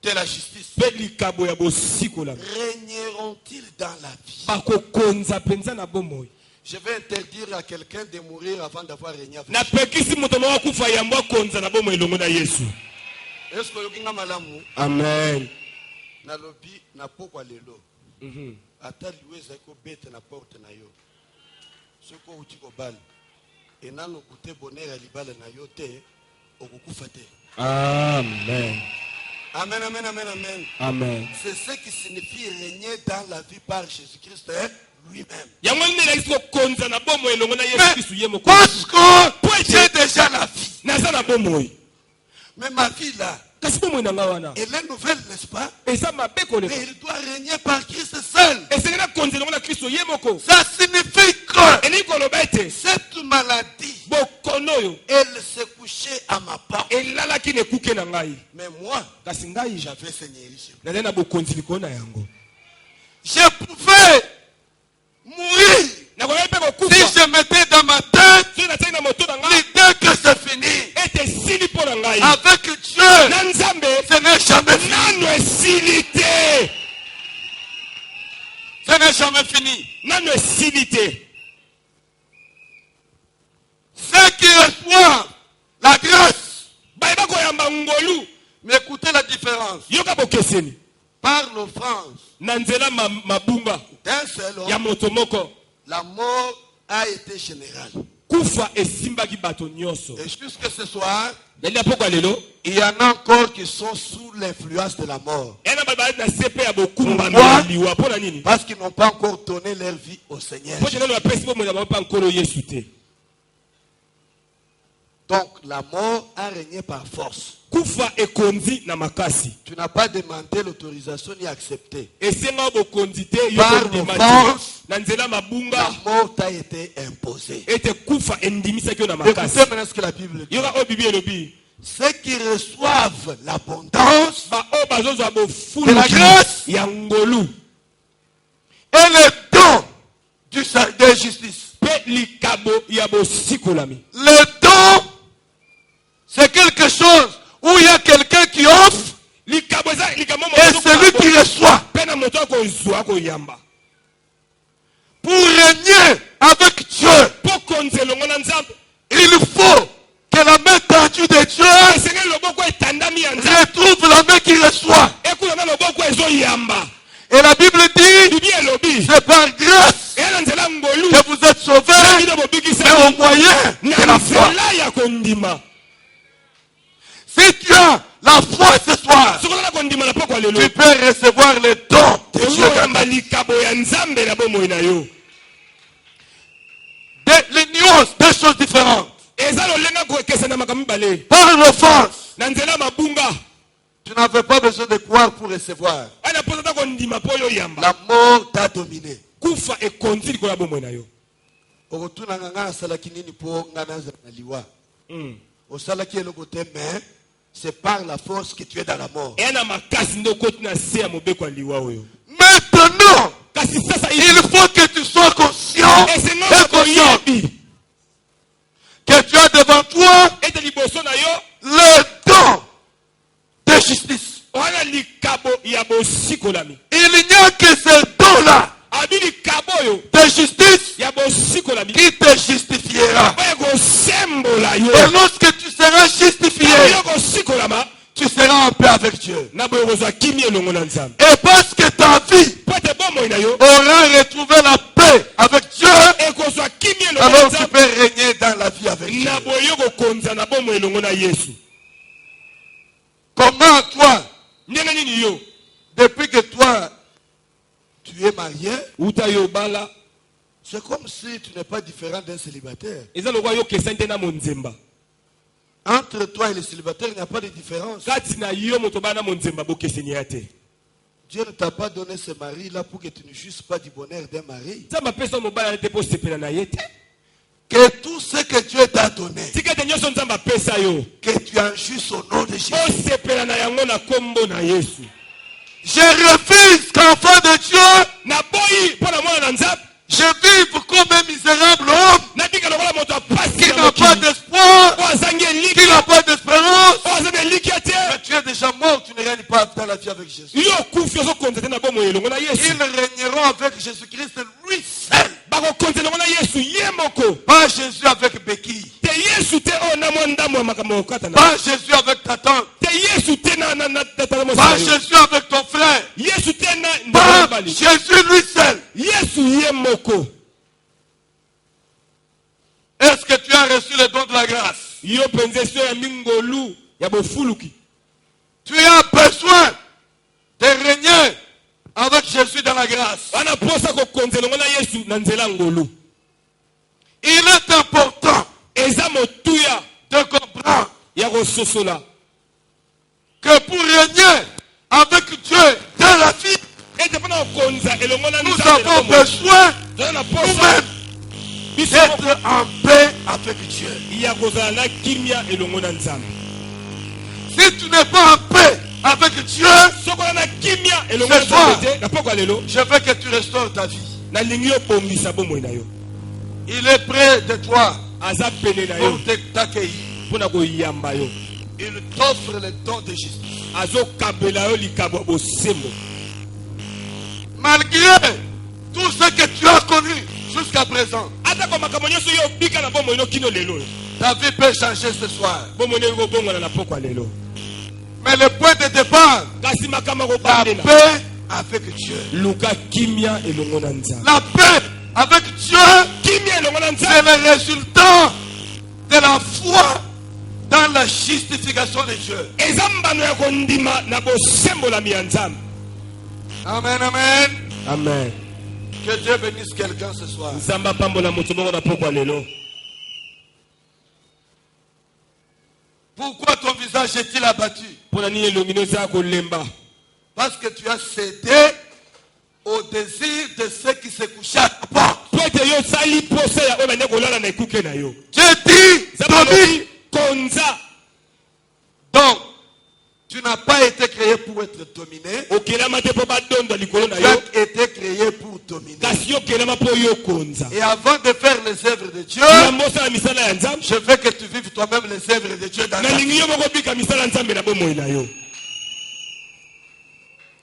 de la justice, régneront-ils dans la vie? Je vais interdire à quelqu'un de mourir avant d'avoir régné avec Jésus. Est-ce que vous avez Amen. nalobi na pokwa lelo ata liweza ko bete na porte na yo soko uti ko bal enano kute bonheur ya libala na yo te okukufa te. Amen. Amen, amen, amen, amen. Amen. C'est ce qui signifie régner dans la vie par Jésus-Christ lui-même. Parce que j'ai déjà la vie. Mais ma vie là, elle est nouvelle, n'est-ce pas? Mais il doit régner par Christ seul. Ça signifie que cette maladie, elle s'est couchée à ma porte. Mais moi, j'avais Seigneur. Je pouvais mourir si je mettais dans ma tête l'idée que c'est fini. Avec Dieu, ce n'est jamais fini. Ce n'est jamais fini. Ceux qui reçoivent la grâce, mais écoutez la différence. Par l'offense d'un seul homme, la mort a été générale. Et jusqu'à ce soir, il y en a encore qui sont sous l'influence de la mort. Pourquoi? Parce qu'ils n'ont pas encore donné leur vie au Seigneur. Donc la mort a régné par force. Tu n'as pas demandé l'autorisation ni accepté. Par l'offense, la mort t'a été imposée. Écoutez maintenant ce que la Bible dit. Ceux qui reçoivent l'abondance de la grâce et le don de justice. Le don, c'est quelque chose où il y a quelqu'un qui offre et celui qui reçoit. Pour régner avec Dieu, il faut que la main tendue de Dieu retrouve la main qui reçoit. Et la Bible dit, c'est par grâce que vous êtes sauvés, mais au moyen de la foi. Si tu as la foi ce soir, tu peux recevoir les dons de Dieu. Les nuances, deux choses différentes. Par l'offense, tu n'avais pas besoin de croire pour recevoir. La mort t'a dominé. C'est par la force que tu es dans la mort. Maintenant, il faut que tu sois conscient et conscient que tu as devant toi le don de justice. Il n'y a que ce don-là de justice qui te justifiera. Et lorsque tu seras justifié, tu seras en paix avec Dieu. Et parce que ta vie aura retrouvé la paix avec Dieu, alors tu peux régner dans la vie avec Dieu. Comment toi, depuis que toi, tu es marié, c'est comme si tu n'es pas différent d'un célibataire. Entre toi et le célibataire, il n'y a pas de différence. Dieu ne t'a pas donné ce mari-là pour que tu ne jouisses pas du bonheur d'un mari. Que tout ce que Dieu t'a donné, que tu en jouisses au nom de Jésus. Je refuse qu'enfant de Dieu, je vive comme un misérable homme qui n'a pas d'espoir, qui n'a pas d'espérance. Mais tu es déjà mort, tu ne règnes pas dans la vie avec Jésus. Ils régneront avec Jésus-Christ lui seul. Pas Jésus avec béquille. Pas Jésus avec ta tante. Pas Jésus avec ton frère. Pas Jésus lui seul. Est-ce que tu as reçu le don de la grâce? Tu as besoin de régner avec Jésus dans la grâce. Il est important de comprendre que pour régner avec Dieu dans la vie, nous avons besoin nous-mêmes d'être en paix avec Dieu. Si tu n'es pas en paix avec Dieu, ce soir, je veux que tu restaures ta vie. Il est près de toi pour t'accueillir. Il t'offre le don de justice. Malgré tout ce que tu as connu jusqu'à présent, ta vie peut changer ce soir. Mais le point de départ, la paix avec Dieu. La paix avec Dieu, c'est le résultat de la foi dans la justification de Dieu. Amen, amen. Amen. Que Dieu bénisse quelqu'un ce soir. Pourquoi ton visage est-il abattu? Parce que tu as cédé au désir de ceux qui se couchaient à ta porte. Dieu dit, domine. Donc, tu n'as pas été créé pour être dominé. Tu as été créé pour dominer. Et avant de faire les œuvres de Dieu, je veux que tu vives toi-même les œuvres de Dieu dans ta vie.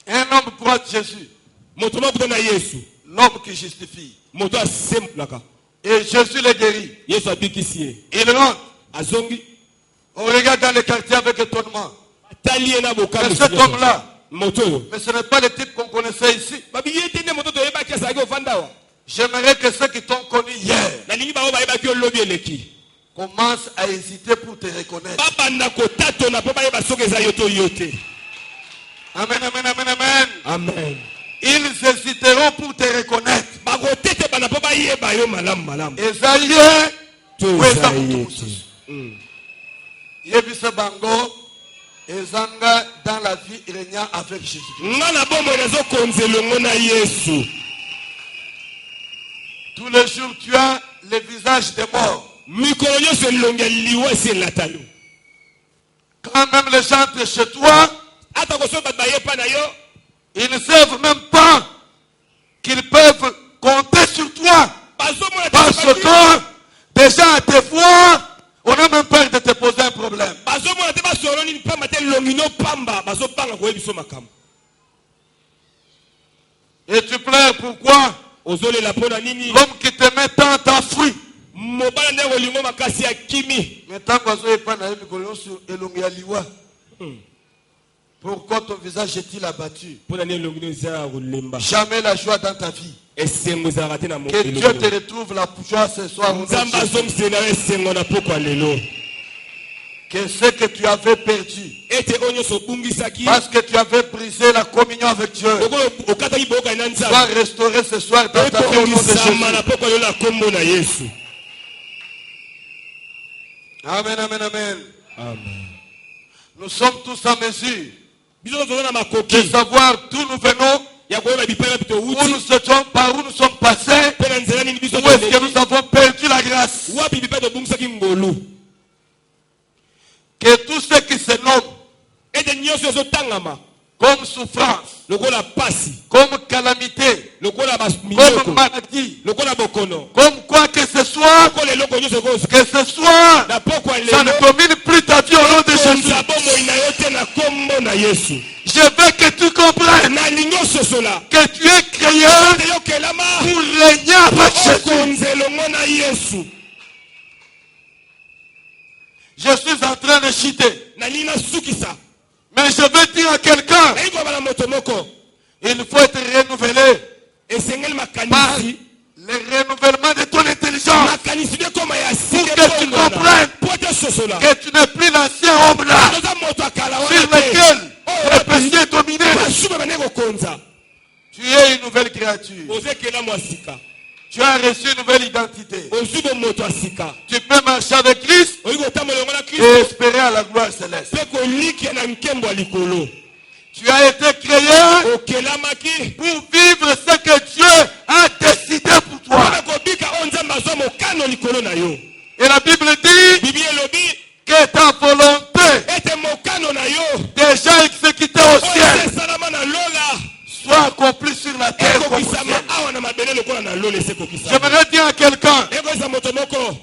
Un homme croit Jésus. L'homme qui justifie. Et Jésus le guérit. Il rentre. On regarde dans les quartiers avec étonnement. Mais cet homme-là, mais ce n'est pas le type qu'on connaissait ici. J'aimerais que ceux qui t'ont connu hier commencent à hésiter pour te reconnaître. Amen, amen, amen, amen. Amen. Ils hésiteront pour te reconnaître. Bakotete bana po bayeba yo malamu malamu. Esaïe, Toza Yebisa bango, ezanga dans la vie régnant avec Jésus-Christ. Ngana bomo nazo konzelongo na Yesu. Tous les jours, tu as le visage des morts. Mikolo nyonso elongi liwa eselata yo. Quand même les gens entrent chez toi, Ata koso bato bayepa na yo, ils ne savent même pas qu'ils peuvent compter sur toi. bazomona Parce que déjà à te voir, on n'a même peur de te poser un problème. bazomona te basolo nini pamba te longino pamba bazopanga koyebiso makambo. Et tu pleures pourquoi? Ozolela pona nini? L'homme qui te met tant en fruit. Mobala nde kolingo makasi ya kimi. Mais tant qu'on soit pas naïf, sur elongi aliwa. Pourquoi ton visage est-il abattu? Pona nini longino za kolemba. Jamais la joie dans ta vie. Esengo za raté na mo. Que Dieu te retrouve la joie ce soir. Nzamba zomsena esengo na poko lelo. Que ce que tu avais perdu, Ete onyo so bungisaki. parce que tu avais brisé la communion avec Dieu, Okataki boka ina nzamba. soit restauré ce soir dans ta vie au nom de Jésus. Amen, amen, amen. Amen. Nous sommes tous en mesure Biso zo na de makoki. savoir d'où nous venons, Ya koyeba bipela bito où uti. nous étions, par où nous sommes passés, Pena nzela nini biso où est-ce que nous avons perdu la grâce. wapi bipeto bungisaki ngolu. Que tous ceux qui se nomment Ete nyonso ezotangama. comme souffrance, Lokola pasi. comme calamité, Lokola comme basminyoko. maladie, Lokola bokono. comme quoi que ce soit, Lokola eloko nyonso kozo. que ce soit, Na pokwa ça ne lelo. domine plus ta vie au nom de Jésus. Konza bomoi na yo te na kombo na Yesu. Je veux que tu comprennes Na lingo sosola. que tu es créé Te yokelama. pour régner avec Jésus. Okonzelongo na Yesu. Je suis en train de chuter. Na nina sukisa. Mais je veux dire à quelqu'un, Na iko bana moto moko. il faut être renouvelé Esengeli par makanisi. le renouvellement de ton intelligence. Makanisi de koma ya Pour que tu comprennes Pote sosola. que tu n'es plus l'ancien homme là Toza moto akala wana sur te. lequel le péché est dominé. Basuba bane kokonza. Tu es une nouvelle créature. Ozekela mwasika. Tu as reçu une nouvelle identité. Ozubo moto asika. Tu peux marcher avec Christ Oyiko tambola ngona et Kristo. espérer à la gloire céleste. Pe koliki na nkembo ya likolo. Tu as été créé Okelamaki. pour vivre ce que Dieu a décidé pour toi. Wana kobika o nzambe azwa mokano likolo na yo. Et la Bible dit Bibi elobi. que ta volonté Ete mokano na yo. déjà exécutée au Oyo ciel esalama na lola. soit accomplie sur la terre comme au Ekokisama ciel. awa na mabele lokola na lola esekokisama. J'aimerais dire à quelqu'un Ekoyesa moto moko.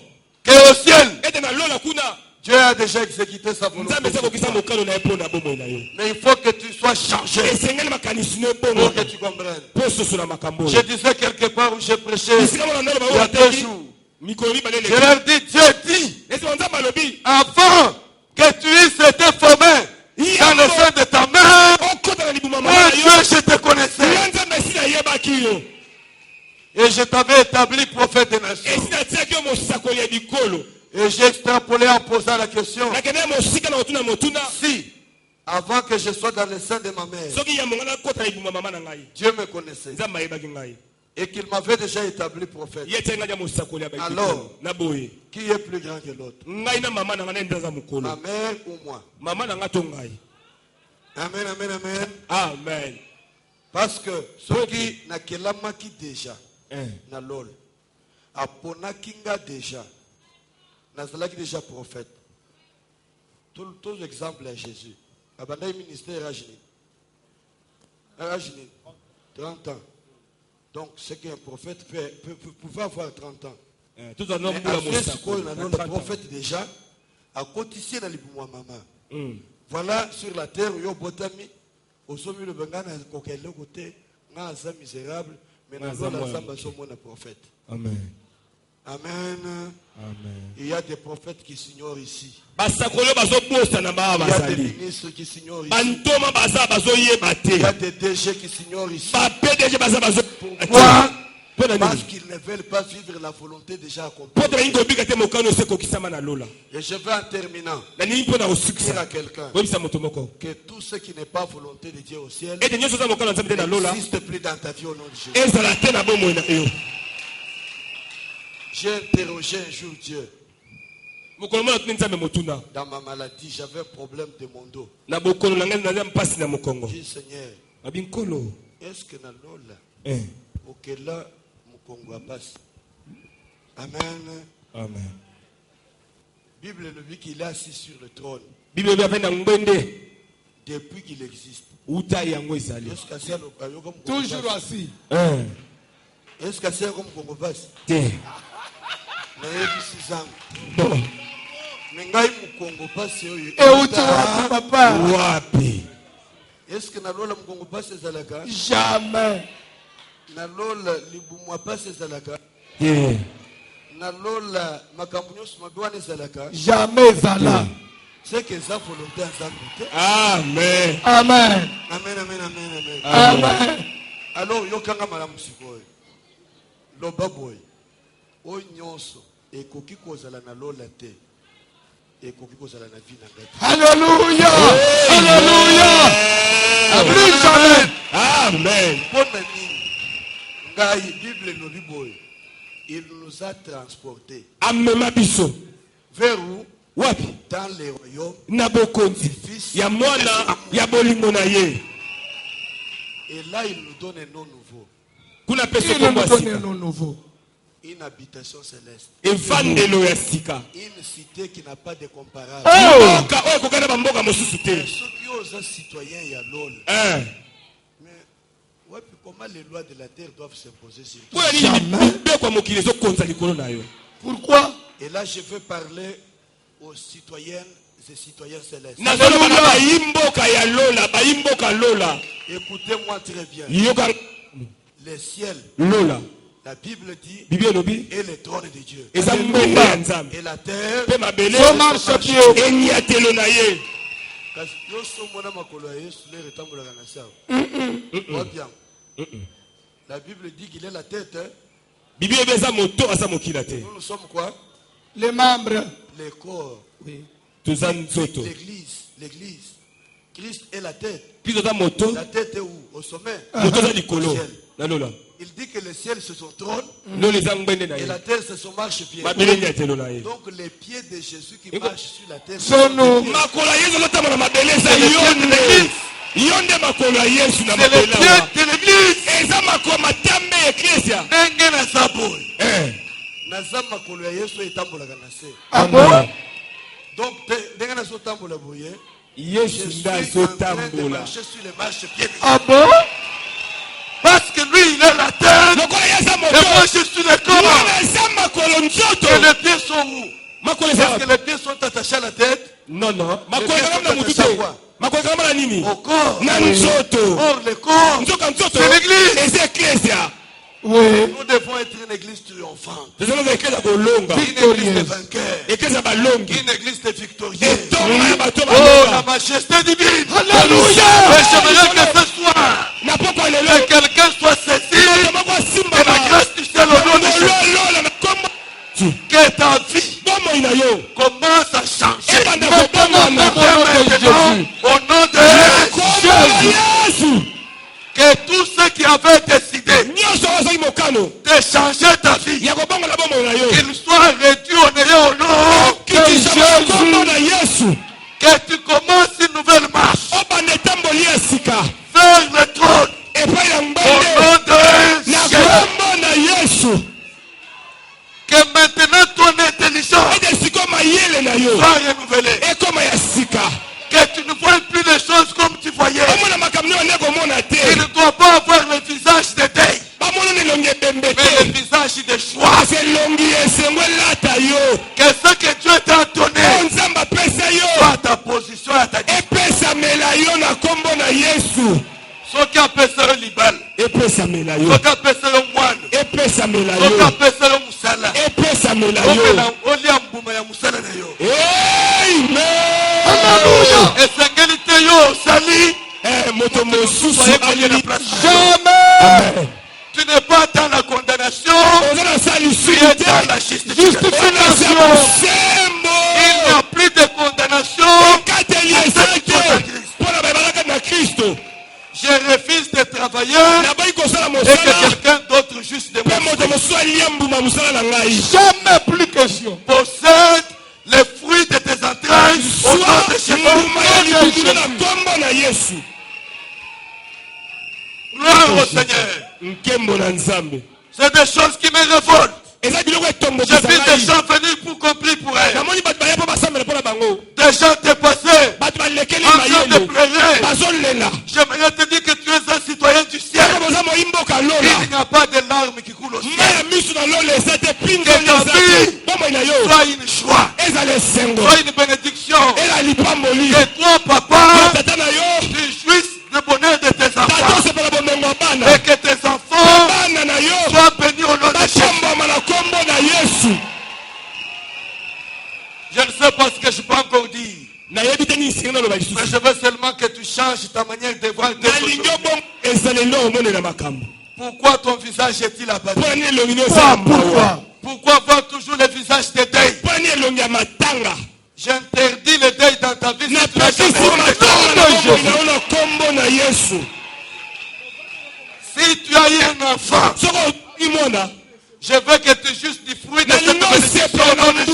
qu'au ciel, Ete na lola kuna. Dieu a déjà exécuté sa volonté. Nzambe esekokisa mokano na ye mpo na bomoi na yo. Mais il faut que tu sois changé Esengeli makanisi no pour ebongo. que tu comprennes. Po sosola makambo. Je disais quelque part où j'ai prêché Esika mona ndolo il y a bawo 2 jours. mikolo mibale Je le. leur dis, Dieu dit, Esi nzambe alobi. avant que tu eusses été formé dans le sein de ta mère, Okota na libuma moi mama na Dieu, yo. je te connaissais. Yo nzambe esi na yebaki yo. Et je t'avais établi prophète des nations. Esi natiaki yo mosakoli ya bikolo. Et j'ai extrapolé en posant la question, Nakende mosika na kotuna motuna. si, avant que je sois dans le sein de ma mère, Soki ya monga na kota na libuma mama na ngai. Dieu me connaissait Nzambe ayebaki ngai. et qu'il m'avait déjà établi prophète, Ye tie ngai ya mosakoli ya Alors. bikolo. Na boye. qui est plus grand que l'autre, Ngai na mama na ngai ndaza mokolo. ma mère ou moi? Mama na ngai to ngai. Amen, amen, amen. Amen. Parce que ceux qui n'a kelamaki déjà, Hein. na lol, aponaki nga déjà, nazalaki déjà prophète. Tous les exemples à Jésus. Abandai ministère à Jésus. 30 ans. Donc, ce qu'un prophète pouvait avoir 30 ans. Tout un homme Mais pour la après, ce qu'on mosakoli. a le prophète déjà, a cotisé dans les bois maman. Voilà, sur la terre, il y a botami, au sommet de Bengana, il y a côté, un misérable, mais nous avons un prophète. Amen. Amen. Amen. Il y a des prophètes qui s'ignorent ici. Basakolo bazobosa na baba Il y a des bazali. ministres qui s'ignorent ici. Bantoma baza bazoyeba Il y a te. des DG qui s'ignorent ici. Ba PDG baza bazo. Pourquoi? nini qu'ils ne veulent pas vivre la volonté déjà accomplie. poto balingi kobika te mokano ose kokisama na lola Et je vais en terminant na nini mpo na dire à kosukisa quelqu'un koyebisa moto moko que tout ce qui n'est pas volonté de Dieu au ciel ete nyonso oza mokano ya nzambe te na lola n'existe plus dans ta vie au nom de Jésus. ezala te na bomoi na yo. J'ai interrogé un jour Dieu. mokolo mona tuni nzambe motuna Dans ma maladie, j'avais un problème de mon dos. na bokolo na ngai naza mpasi na mokongo J'ai dit Seigneur, abi nkolo est-ce que na lola Eh, okela mukongo apasi? Amen. amen. Bible nous dit qu'il est assis sur le trône bible ebi ape na ngwende depuis qu'il existe. uta yango ezali Est-ce que c'est comme Toujours assis. Est-ce que c'est comme Congo passe? te Na yebi 6 ans. bon Mais ngai mukongo passe oyo. Et où tu vas, papa? wapi Est-ce que na lola mukongo passe ezalaka? Jamais. Na lola libumu passe ezalaka? te Na lola makambo nyonso mabe wana ezalaka? Jamais Zala. C'est que ça volonté ensemble. amen Amen. Amen, amen, amen, amen. Amen. Alors yokanga malamu sikoyo. Loba boy. O nyonso ekoki kozala na lola te. Ekoki kozala na vie na ngati. Alléluia. Alléluia. Plus jamais. amen Pona nini? Ngai Bible no liboy. Il nous a transportés. amema biso Vers où? wapi Dans les royaumes. na bokonzi ya mwana ya bolingo na ye Et là, il nous donne un nom nouveau. kuna peso Il nous kombo ya donne un sika nom nouveau. Une habitation céleste. evandelo ya sika Une cité qui n'a pas de comparable. mboka oyo ekokana bamboka mosusu te Mais ceux qui osent citoyens, il y a l'ol. Mais ouais, puis comment les lois de la terre doivent s'imposer sur toi? mpo ya nini mibeko ya mokili ezokonza likolo na yo. Pourquoi? Et là, je veux parler aux citoyennes et citoyens célestes. nazoloba na bayimboka ya lola bayimboka lola Écoutez-moi très bien. yoka Le ciel, lola la Bible dit, bibi elobi est le trône de Dieu. eza mbongo ya nzambe Et la terre, mpe mabele Son marchepied. enyatelo na ye kasi nyonso mona makolo ya Yesu lere etambolaka na sawa. Vois bien. La Bible dit qu'il est la tête. Hein. bibi elobi eza moto aza mokila te Nous sommes quoi? Les membres. Les corps. Oui. toza nzoto L'église. L'église. Christ est la tête. mpi toza moto La tête est où? Au sommet. moto aza Au likolo ciel. na lola Il dit que le ciel c'est son trône lola eza ngwende na et ye la terre c'est son marchepied. mabele enyatelo na ye Donc les pieds de Jésus qui marchent sur la terre Sont nous. makolo ya yesu azotambola mabele eza yo nde makolo ya yesu na c'est les mabele awa pieds de l'église. eza makolo matambe ya eklesia Ndenge na saboy. Naza makolo ya Yesu etambolaka na se. Ah bon? Donc ndenge na so tambola boye. yesu Je nde suis en train de azotambola marcher sur les marchepieds de Ah bon? parce que lui il est la terre. lokola ye eza Et moi moto je suis le corps. wana eza makolo nzoto Et les pieds sont où? makolo eza Est-ce que les pieds sont attachés à la tête? non makolo ekangama na motu te makolo ekangama na nini Au corps. na nzoto Or le corps, nzoka nzoto c'est l'église. eza eklesia Oui. Nous devons être une église triomphante. tozoloza eklesia kolonga Une église de vainqueurs. eklesia balongi Une église de victorieux. etonga ya bato Oh, la balonga majesté divine. Alléluia. Et j'aimerais que ce soir, na poko ya lelo que quelqu'un soit saisi moto moko asimba de la grâce du ciel au nom de Jésus. lola na kombo Que ta vie bomoi na yo commence à changer. ebanda kobongana Maintenant, au nom de kombo ya yesu que tous ceux qui avaient décidé nyonso oyo azali mokano de changer ta vie, ya kobongola bomoi na yo qu'ils soient réduits au néant au nom. kitisa kombo na yesu Que tu commences une nouvelle marche obanda etamboli ya sika vers le trône. epai ya Au ngwende nom de na Jésus. kombo na yesu Que maintenant ton intelligence ete siko mayele na yo soit renouvelée. ekoma ya sika Que tu ne vois plus les choses comme tu voyais. omona makambo nio ande komona Tu te ne dois pas avoir le visage de deuil, bamona elongi ebembe mais le te visage de joie. kasi elongi esengo elata yo Que ce que Dieu t'a donné o nzambe apesa yo soit ta position à ta disposition. epesamela yo na kombo na yesu Ce qui appelle ça un libal, epesamela yo ce qui appelle ça un moine, epesamela ce qui yo appelle ça un moussala. epesamela yo Oli ambuma ya moussala na yo. amen Esengeli te yo sali. moto mosusu Soyez cogné la aleli place. Jamais. amen Tu n'es pas dans la condamnation. la justification. Il n'y a plus de condamnation. Je refuse de travailler et que quelqu'un d'autre juste de moi. Jamais plus question. Possède les fruits de tes entrailles au nom de Jésus. Gloire au Seigneur. C'est des choses qui me révoltent. J'ai vu des gens venir pour compris pour elle. Des gens dépassés, en train de pleurer. J'aimerais te dire que tu es un citoyen du ciel. Il n'y a pas de larmes qui coulent au ciel. Que ta vie soit une joie, soit une bénédiction. Que toi, papa, tu jouisses le bonheur de tes enfants. Et que tes enfants soient bénis au nom de Jésus. Je ne sais pas ce que je peux encore dire. Mais je veux seulement que tu changes ta manière de voir des choses. Pourquoi ton visage est-il abattu? Pourquoi voir toujours le visage de deuil? J'interdis le deuil dans ta vie. Si tu as eu un enfant, je veux que tu justes du fruit de cette bénédiction au nom de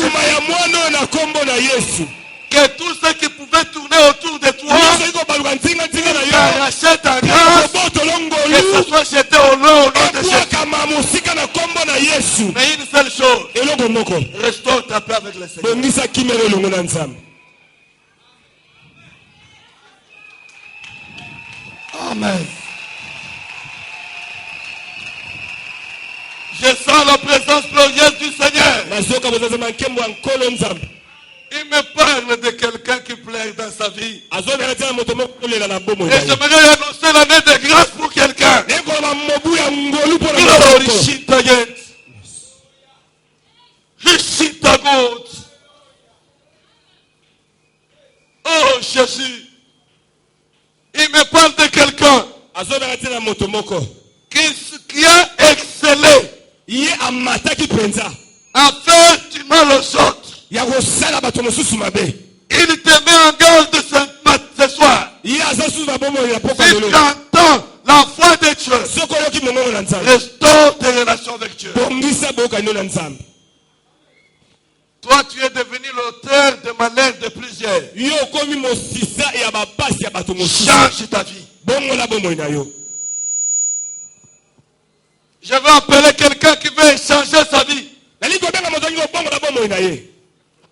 Jésus. Que tout ce qui pouvait tourner autour de toi rachète ta grâce, que ce soit jeté au nom de Jésus. Mais une seule chose, restaure ta paix avec le Seigneur. Amen. Je sens la présence glorieuse du Seigneur. Il me parle de quelqu'un qui pleure dans sa vie. Et j'aimerais annoncer l'année de grâce pour quelqu'un. Oh Jésus. Il me parle de quelqu'un qui a excellé à faire du mal aux autres. Il te met en garde ce soir. Si tu entends la voix de Dieu, restaure tes relations avec Dieu. Toi, tu es devenu l'auteur de malheur de plusieurs. Change ta vie. Je veux appeler quelqu'un qui veut changer sa vie.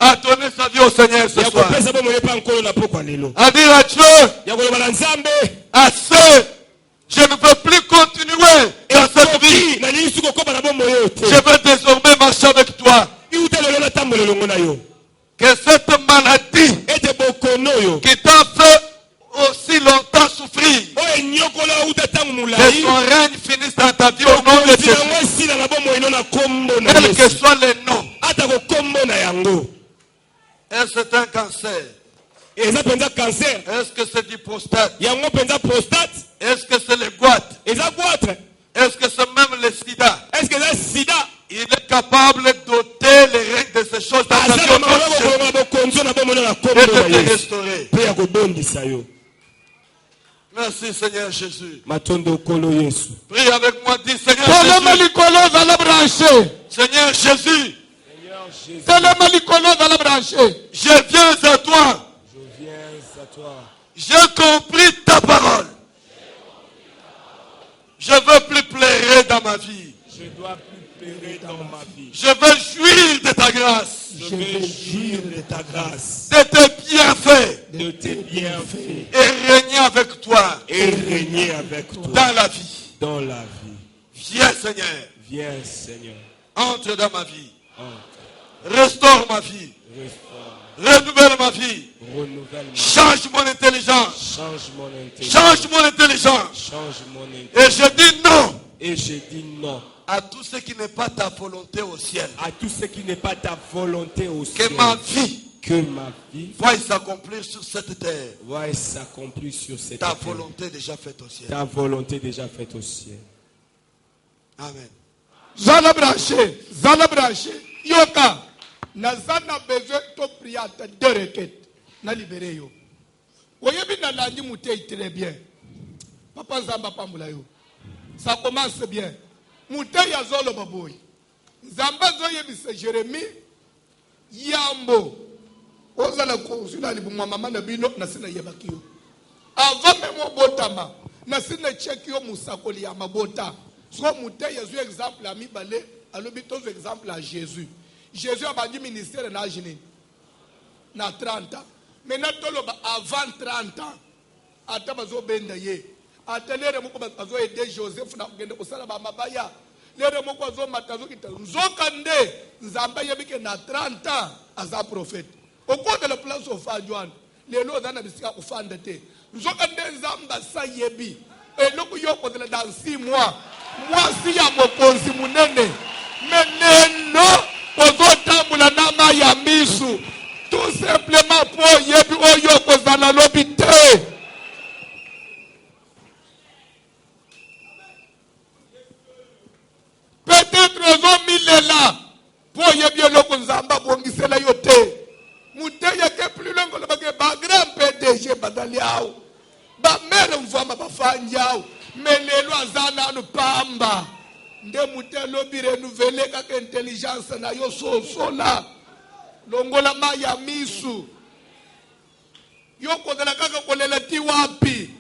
À donner sa vie au Seigneur ce soir. À dire à Dieu, assez, je ne veux plus continuer dans cette vie. Je veux désormais marcher avec toi. Que cette maladie qui t'a fait aussi longtemps souffrir, que son règne finisse dans ta vie au nom de Jésus. Quel que soit le nom. Est-ce que c'est un cancer? Est-ce que c'est du prostate? Est-ce que c'est le goître? Est-ce que c'est même le sida? Il est capable d'ôter les règles de ces choses dans ta vie au nom de Jésus. Et de te restaurer. Merci Seigneur Jésus. Prie avec moi, dis Seigneur Jésus. Seigneur Jésus. Je viens à toi. J'ai compris ta parole. Je veux plus pleurer dans ma vie. Je veux jouir de ta grâce. De tes bienfaits. Et régner avec toi. Dans la vie. Viens Seigneur. Entre dans ma vie. Restaure ma vie. Renouvelle ma vie. Change mon intelligence. Change mon intelligence. Et je dis non. À tout ce qui n'est pas ta volonté au ciel. Que ma vie voie s'accomplir sur cette terre. Ta volonté déjà faite au ciel. Amen. Zala branché. yoka naza na besoin to prier ata 2 requêtes na libéré yo oyebi na landi Moutei très bien papa Nzamba pambula yo ça commence bien Moutei azoloba boy Nzamba zoyebisa Jérémie yambo ozala kosula libumwa mama na bino na sina yebaki yo avant même botama na sina check yo musakoli ya mabota so Moutei azu exemple ami balé alobi tozo exemple à Jésus a dit ministère na jini na 30 ans maintenant toloba avant 30 ans ata bazo benda ye atalere moko bazo aider Joseph na kugenda kusala ba mabaya lere moko azo matazo kita nzoka nde Nzamba yebike na 30 ans aza prophète au cours de la place of Adjuan lelo dana bisika kufanda te nzoka nde Nzamba sa yebi eloko yoko de dans 6 mois mwasi ya mokonzi munene meneno ozotambula na maya misu tout simplement po yebi oyo kozana lobi te peut-être ozomilela po yebi eloko Nzamba bongisela yo te Moutei yake plus longo lobake ba grand PDG badali awo ba mere mvama bafanyi awo melelo azana anu pamba nde Moutei lobi renouveler kaka intelligence na yo sola longola maya misu yo kozala kaka kolela ti wapi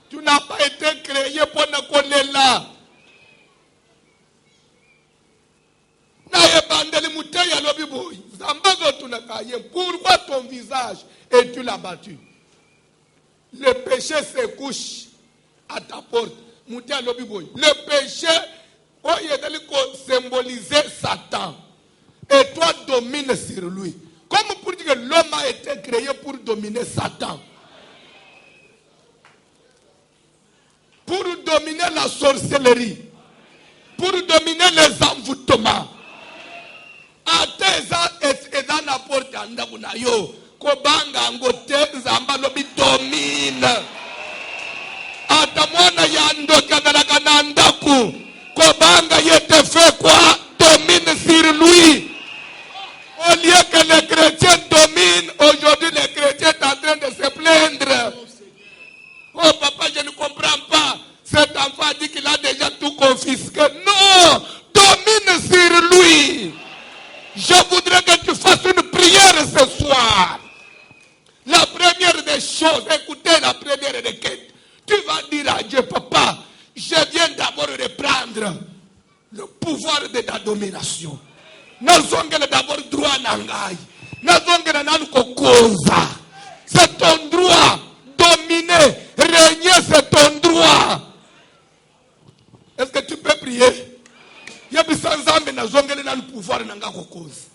tu n'as pas été créé pour na kolela na ebandeli Moutei alobi boy Nzamba zotuna kaye pourquoi ton visage es-tu abattu le péché se couche à ta porte Moutei alobi boy le péché symboliser Satan et toi domine sur lui comme pour dire que l'homme a été créé pour dominer Satan pour dominer la sorcellerie pour dominer les envoûtements ateza eza na porte andaku na yo kobanga ngote Nzamba lobi domine ata mwana ya ndoki azalaka na ndaku kobanga yete fait quoi domine sur lui au lieu que les chrétiens dominent aujourd'hui les chrétiens sont en train de se plaindre oh papa je ne comprends pas cet enfant a dit qu'il a déjà tout confisqué non domine sur lui je voudrais que tu fasses une prière ce soir la première des choses écoutez la première requête tu vas dire à Dieu papa je viens d'abord reprendre le pouvoir de ta domination. Nazongela d'abord droit nangai. Nazongela nanu kokoza. C'est ton droit. Dominer, régner, c'est ton droit. Est-ce que tu peux prier? Yabi sanzambe nazongela nanu pouvoir nanga kokoza.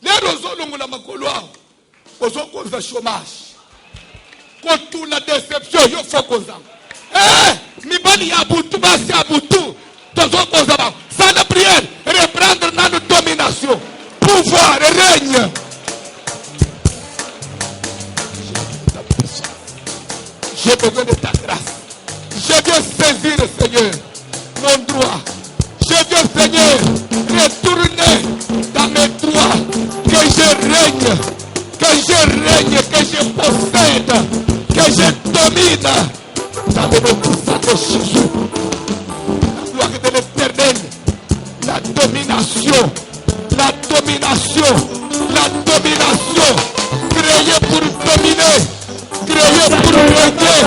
Lero zolongola makoloa. Ozokoza chômage. Kotu la déception yo fokoza. Mibali ya butu basi ya butu tozokoza ba sans la prière reprendre notre domination pouvoir règne j'ai besoin de ta grâce je viens saisir Seigneur mon droit je viens Seigneur retourner dans mes droits que je règne que je possède que je domine dans le nom de Jésus, la gloire de l'Éternel, la domination, créée pour dominer, créée pour régner,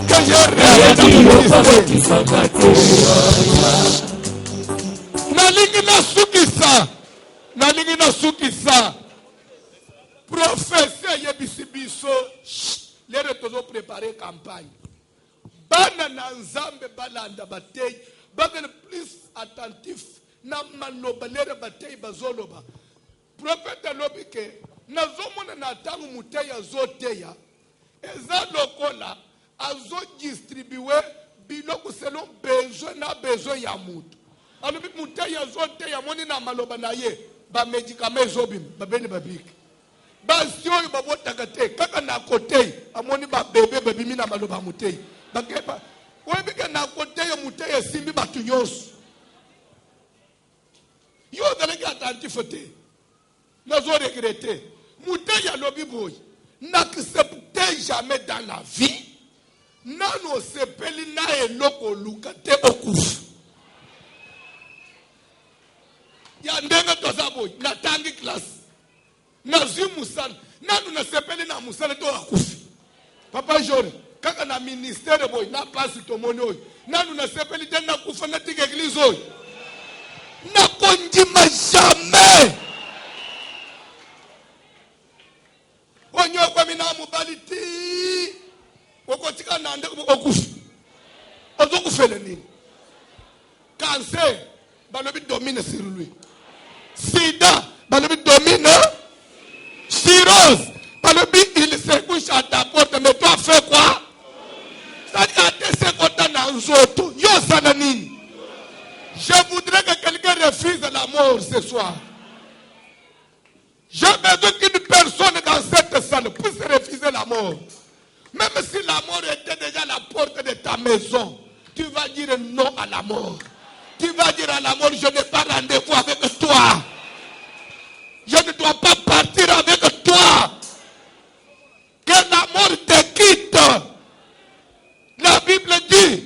que je règne dans le ministère. Nalingi na sukisa, professeur Yebisibiso. Les retours préparer campagne. Bana na Nzambe balanda batei, bana plus attentif na manoba lere batei bazoloba. Prophète lobike na zomona na tangu Moutei azoteya. Eza lokola azo distribuer biloko selon besoin ya mutu. Alobi Moutei azoteya moni na maloba na ye ba médicament ezobim babeni babiki. Basi oyo babotaka te kaka na kote amoni ba bebe babimi na maloba Moutei bakeba oyebike na kote ya Moutei esimbi batu nyonso Yo ozalaki attentif te. Nazo regretter. Muteya lobi boy. N'acceptez jamais dans la vie. Nano sepeli na eloko luka te okufu. Ya ndenga toza boy. Na tangi classe. Na zi musala. Nanu na sepeli na musala to akufi. Papa Jori. Kaka na ministère boy. Na pasi tomoni oy. Nanu na sepeli te na kufa na tika église oy. Na konjima jamais. Onyo kwa mina mubaliti. Okotika na ndeko okufi. Ozokufele nini? Cancer, balobi domine sur lui. Sida, balobi domine. Cirrhose, balobi il se couche à ta porte, mais toi fais quoi? C'est-à-dire que tu sais qu'on t'a dans zoto. Yo sananini. Je voudrais que quelqu'un refuse la mort ce soir. J'ai besoin qu'une personne dans cette salle puisse refuser la mort. Même si la mort était déjà à la porte de ta maison, tu vas dire non à la mort. Tu vas dire à la mort, je n'ai pas rendez-vous avec toi. Je ne dois pas partir avec toi. Que la mort te quitte. La Bible dit,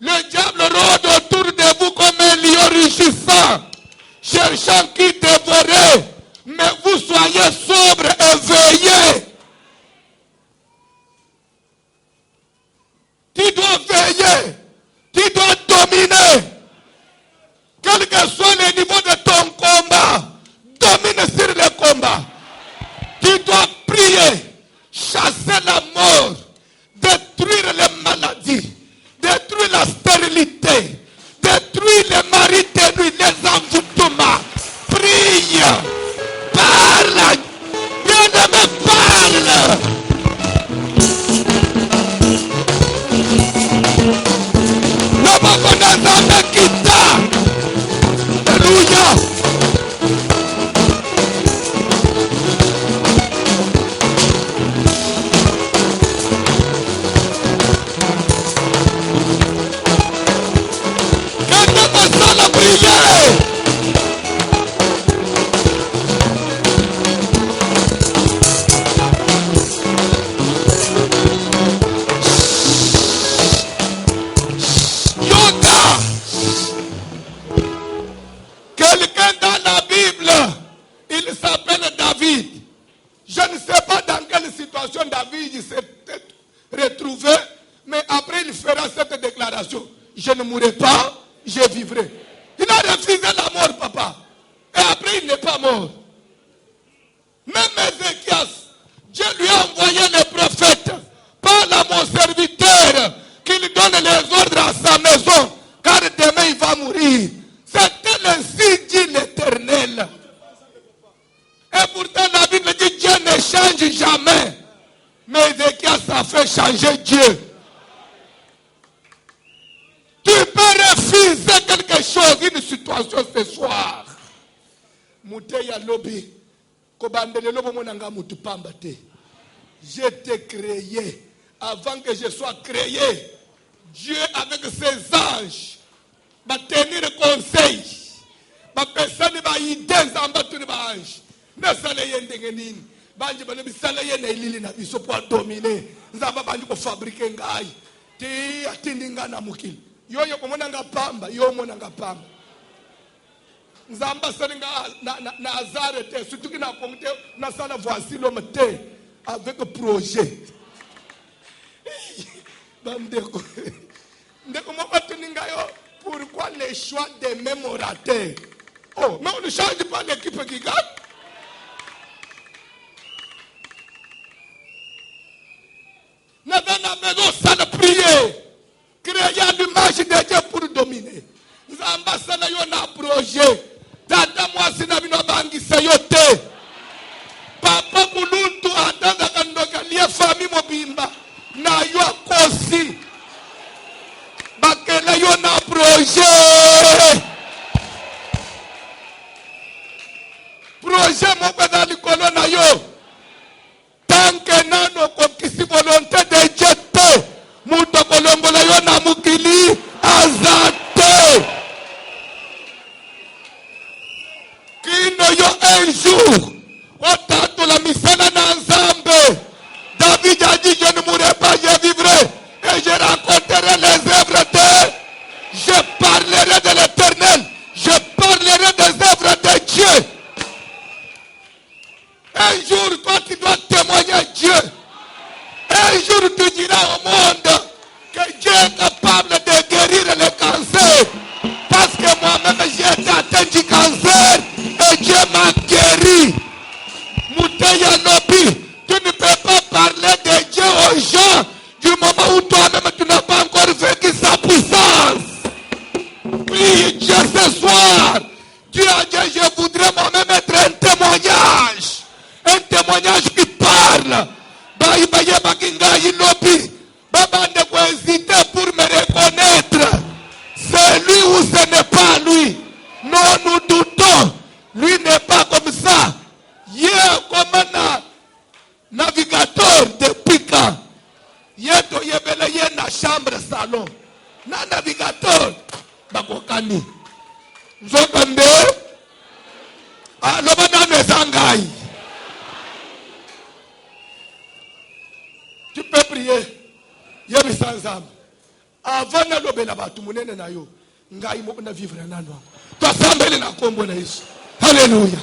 le diable rôde autour de vous comme un lion rugissant, cherchant qui dévorer. Mais vous soyez sobres et veillez. Tu dois veiller. Tu dois dominer. Quel que soit le niveau de ton combat, domine sur le combat. Tu dois prier, chasser la mort, détruire les maladies, détruire la stérilité, détruire les maris de nuit, les envoûtements. Prie, parle, bien-aimé, parle. Alléluia. Quelqu'un dans la Bible, il s'appelle David. Je ne sais pas dans quelle situation David s'est retrouvé, mais après il fera cette déclaration. Je ne mourrai pas, je vivrai. Il a refusé la mort, papa. Et après il n'est pas mort. Même Ézéchias, Dieu lui a envoyé les prophètes. Parle à mon serviteur qu'il donne les ordres à sa maison, car demain il va mourir. C'était ainsi dit l'Éternel. Et pourtant la Bible dit Dieu ne change jamais. Mais Ézéchias a fait changer Dieu. Tu peux refuser quelque chose, une situation ce soir. Muteya lobi. Kobandele lobo monanga mutu pambate. Je t'ai créé avant que je sois créé. Dieu avec ses anges va tenir conseil. Va personne va idée zamba tout va ange. Ne salaye ndengenini. Banji bana bisalaye na ilili na biso pour dominer. Zamba banji ko fabriquer ngai. Ti atindinga na mukili. Yo komona nga pamba, yo mona nga pamba. Nzamba salinga na azare te, surtout que na pomte na sala voici l'homme te avec projet. Bandeko. Ndeko moko tuninga yo, pourquoi les choix des mémorateurs? Oh, mais on ne change pas l'équipe qui gagne. Nous avons besoin de prier. Créer l'image de Dieu pour dominer. Nzamba sana yo na projet. Tata mwasi na bino bangisa yo te. Papa kuluntu atanda kandoka liye famille mobimba. Na yo kosi. Bakela yo na projet. Projet moko na likolo na yo. Tant que nano kokisi volonté de Dieu te. Muto kolongola yo na mukili azate. un jour, au la misana Nanzambe, David a dit, je ne mourrai pas, je vivrai. Et je raconterai les œuvres de... Je parlerai de l'Éternel. Je parlerai des œuvres de Dieu. Un jour, toi, tu dois témoigner Dieu. Un jour, tu diras au monde que Dieu est capable de guérir le cancer. Parce que moi-même, j'ai été atteint du cancer et Dieu m'a guéri. Mouteya Nobi, tu ne peux pas parler de Dieu aux gens du moment où toi-même tu n'as pas encore vécu sa puissance. Prie Dieu ce soir. Tu as dit, je voudrais moi-même être un témoignage. Un témoignage qui parle. Baba ne peut hésiter pour me reconnaître. C'est lui ou ce n'est pas lui. Non, nous doutons. Lui n'est pas comme ça. Il est comme un navigateur depuis quand? Il est dans la chambre salon. Na navigateur. Bakokani. Nzokande. Lobana nezangai. Tu peux prier. Yebi sanzam. Avant na lobela batu munene na yo. Ngai mo na vivre na nwa. Toi sambele na kombo na Yesu. Hallelujah.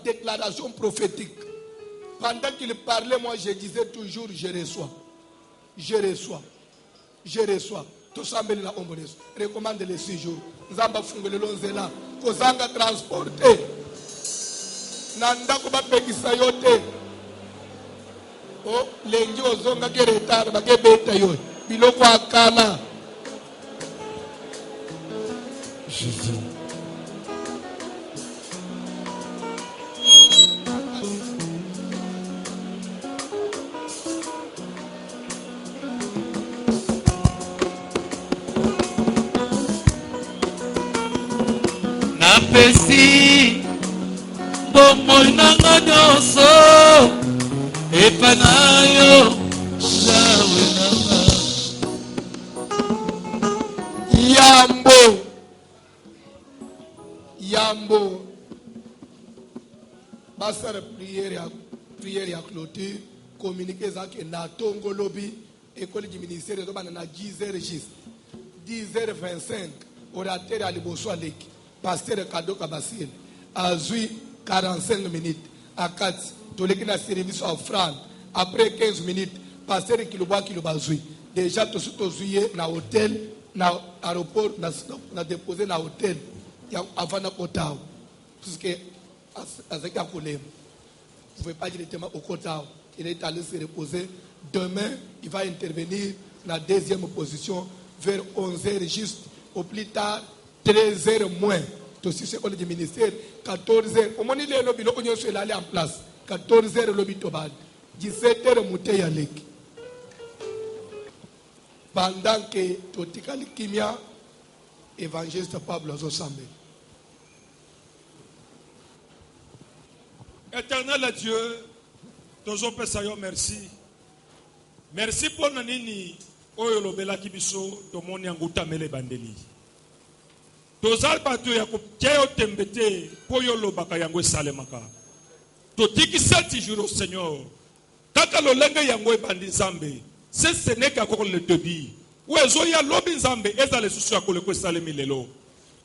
Déclaration prophétique. Pendant qu'il parlait, moi je disais toujours je reçois. Je reçois. Je reçois. Tout ça, la omboleso. Recommande les 6 jours. Nzamba fungele lonzela. Kozanga transporté. Nanda kuba pekisa yote. Oh, lengi ozonga ke retard ba ke beta yo. Biloko akana. Jésus. Napesi bomoi nanga nyonso epa na yo Yawe nanga basara prière ya clôture communiquer ça que na tongo lobby école du ministère de na 10h juste 10h25 orateur à liboso avec pasteur Kado Kabasil a 45 minutes à 4 toleki na service offrande après 15 minutes pasteur Kiloba Kilobazui déjà tout zuye na hôtel na aéroport na déposé na hôtel ya avant na Kotao parce que avec un problème vous ne pouvez pas directement au Kotao. Il est allé se reposer. Demain, il va intervenir dans la deuxième position vers 11h juste. Au plus tard, 13h moins. Tout ce qu'on du ministère, 14h. Au moment où le lobby est allé en place, 14h le lobby Tobad, 17h Mouteya Lek. Pendant que Totikali Kimia, évangéliste Pablo Zosambe. Éternel Dieu, tozo pesa yo merci. Merci pour nanini oyo lobela kibiso tomoni anguta mele bandeli. Tozal batu ya kopteo tembete poyo lobaka yango salemaka. Totiki 7 jours au Seigneur. Kaka lolenge yango bandi Nzambe. Ce n'est qu'akoko le tebi. Wezo ya lobi Nzambe eza le susu ya koleko salemi lelo.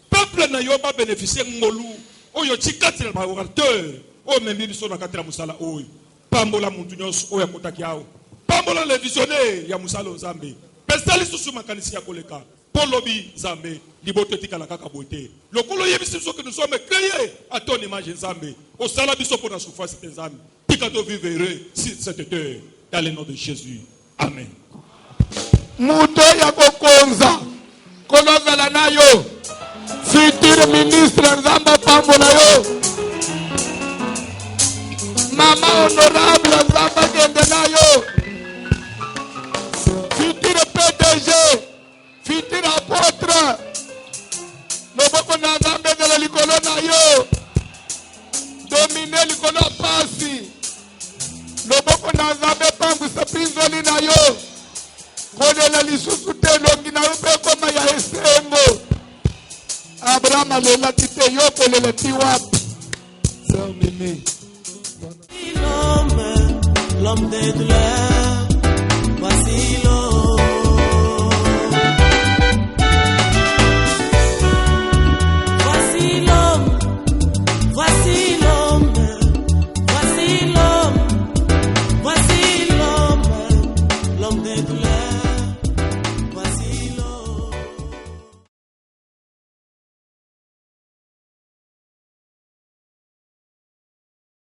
Peuple na yo ba bénéficier ngolu oyo tikati na ba orateur. Oh, mais biso na katela musala oyo. Pambola muntu nyonso oyo akotaki awo. Pambola le visionnaire ya musala Nzambe. Pesali susu makanisi ya koleka. Polobi Nzambe liboto tikala kaka bote. Lokolo yebisi biso que nous sommes créés à ton image Nzambe. Au sala biso pour la souffrance de Nzambe. Tikato vivre sur cette terre dans le nom de Jésus. Amen. Muto ya kokonza kolovela nayo. Futur ministre Nzamba pambola yo. Mama honorable Nzamba Gendenayo, futur PDG, futur apôtre, Loboko Nzambe de la Likolo Nayo, dominer Likolo Pasi, Loboko Nzambe Pangu se prisoni Nayo, Kolela Lisusu Telongi na ube koma ya esengo, Abraham alela kite yo kolela tiwapi, Sœur Mimi. L'homme des douleurs, voici l'homme.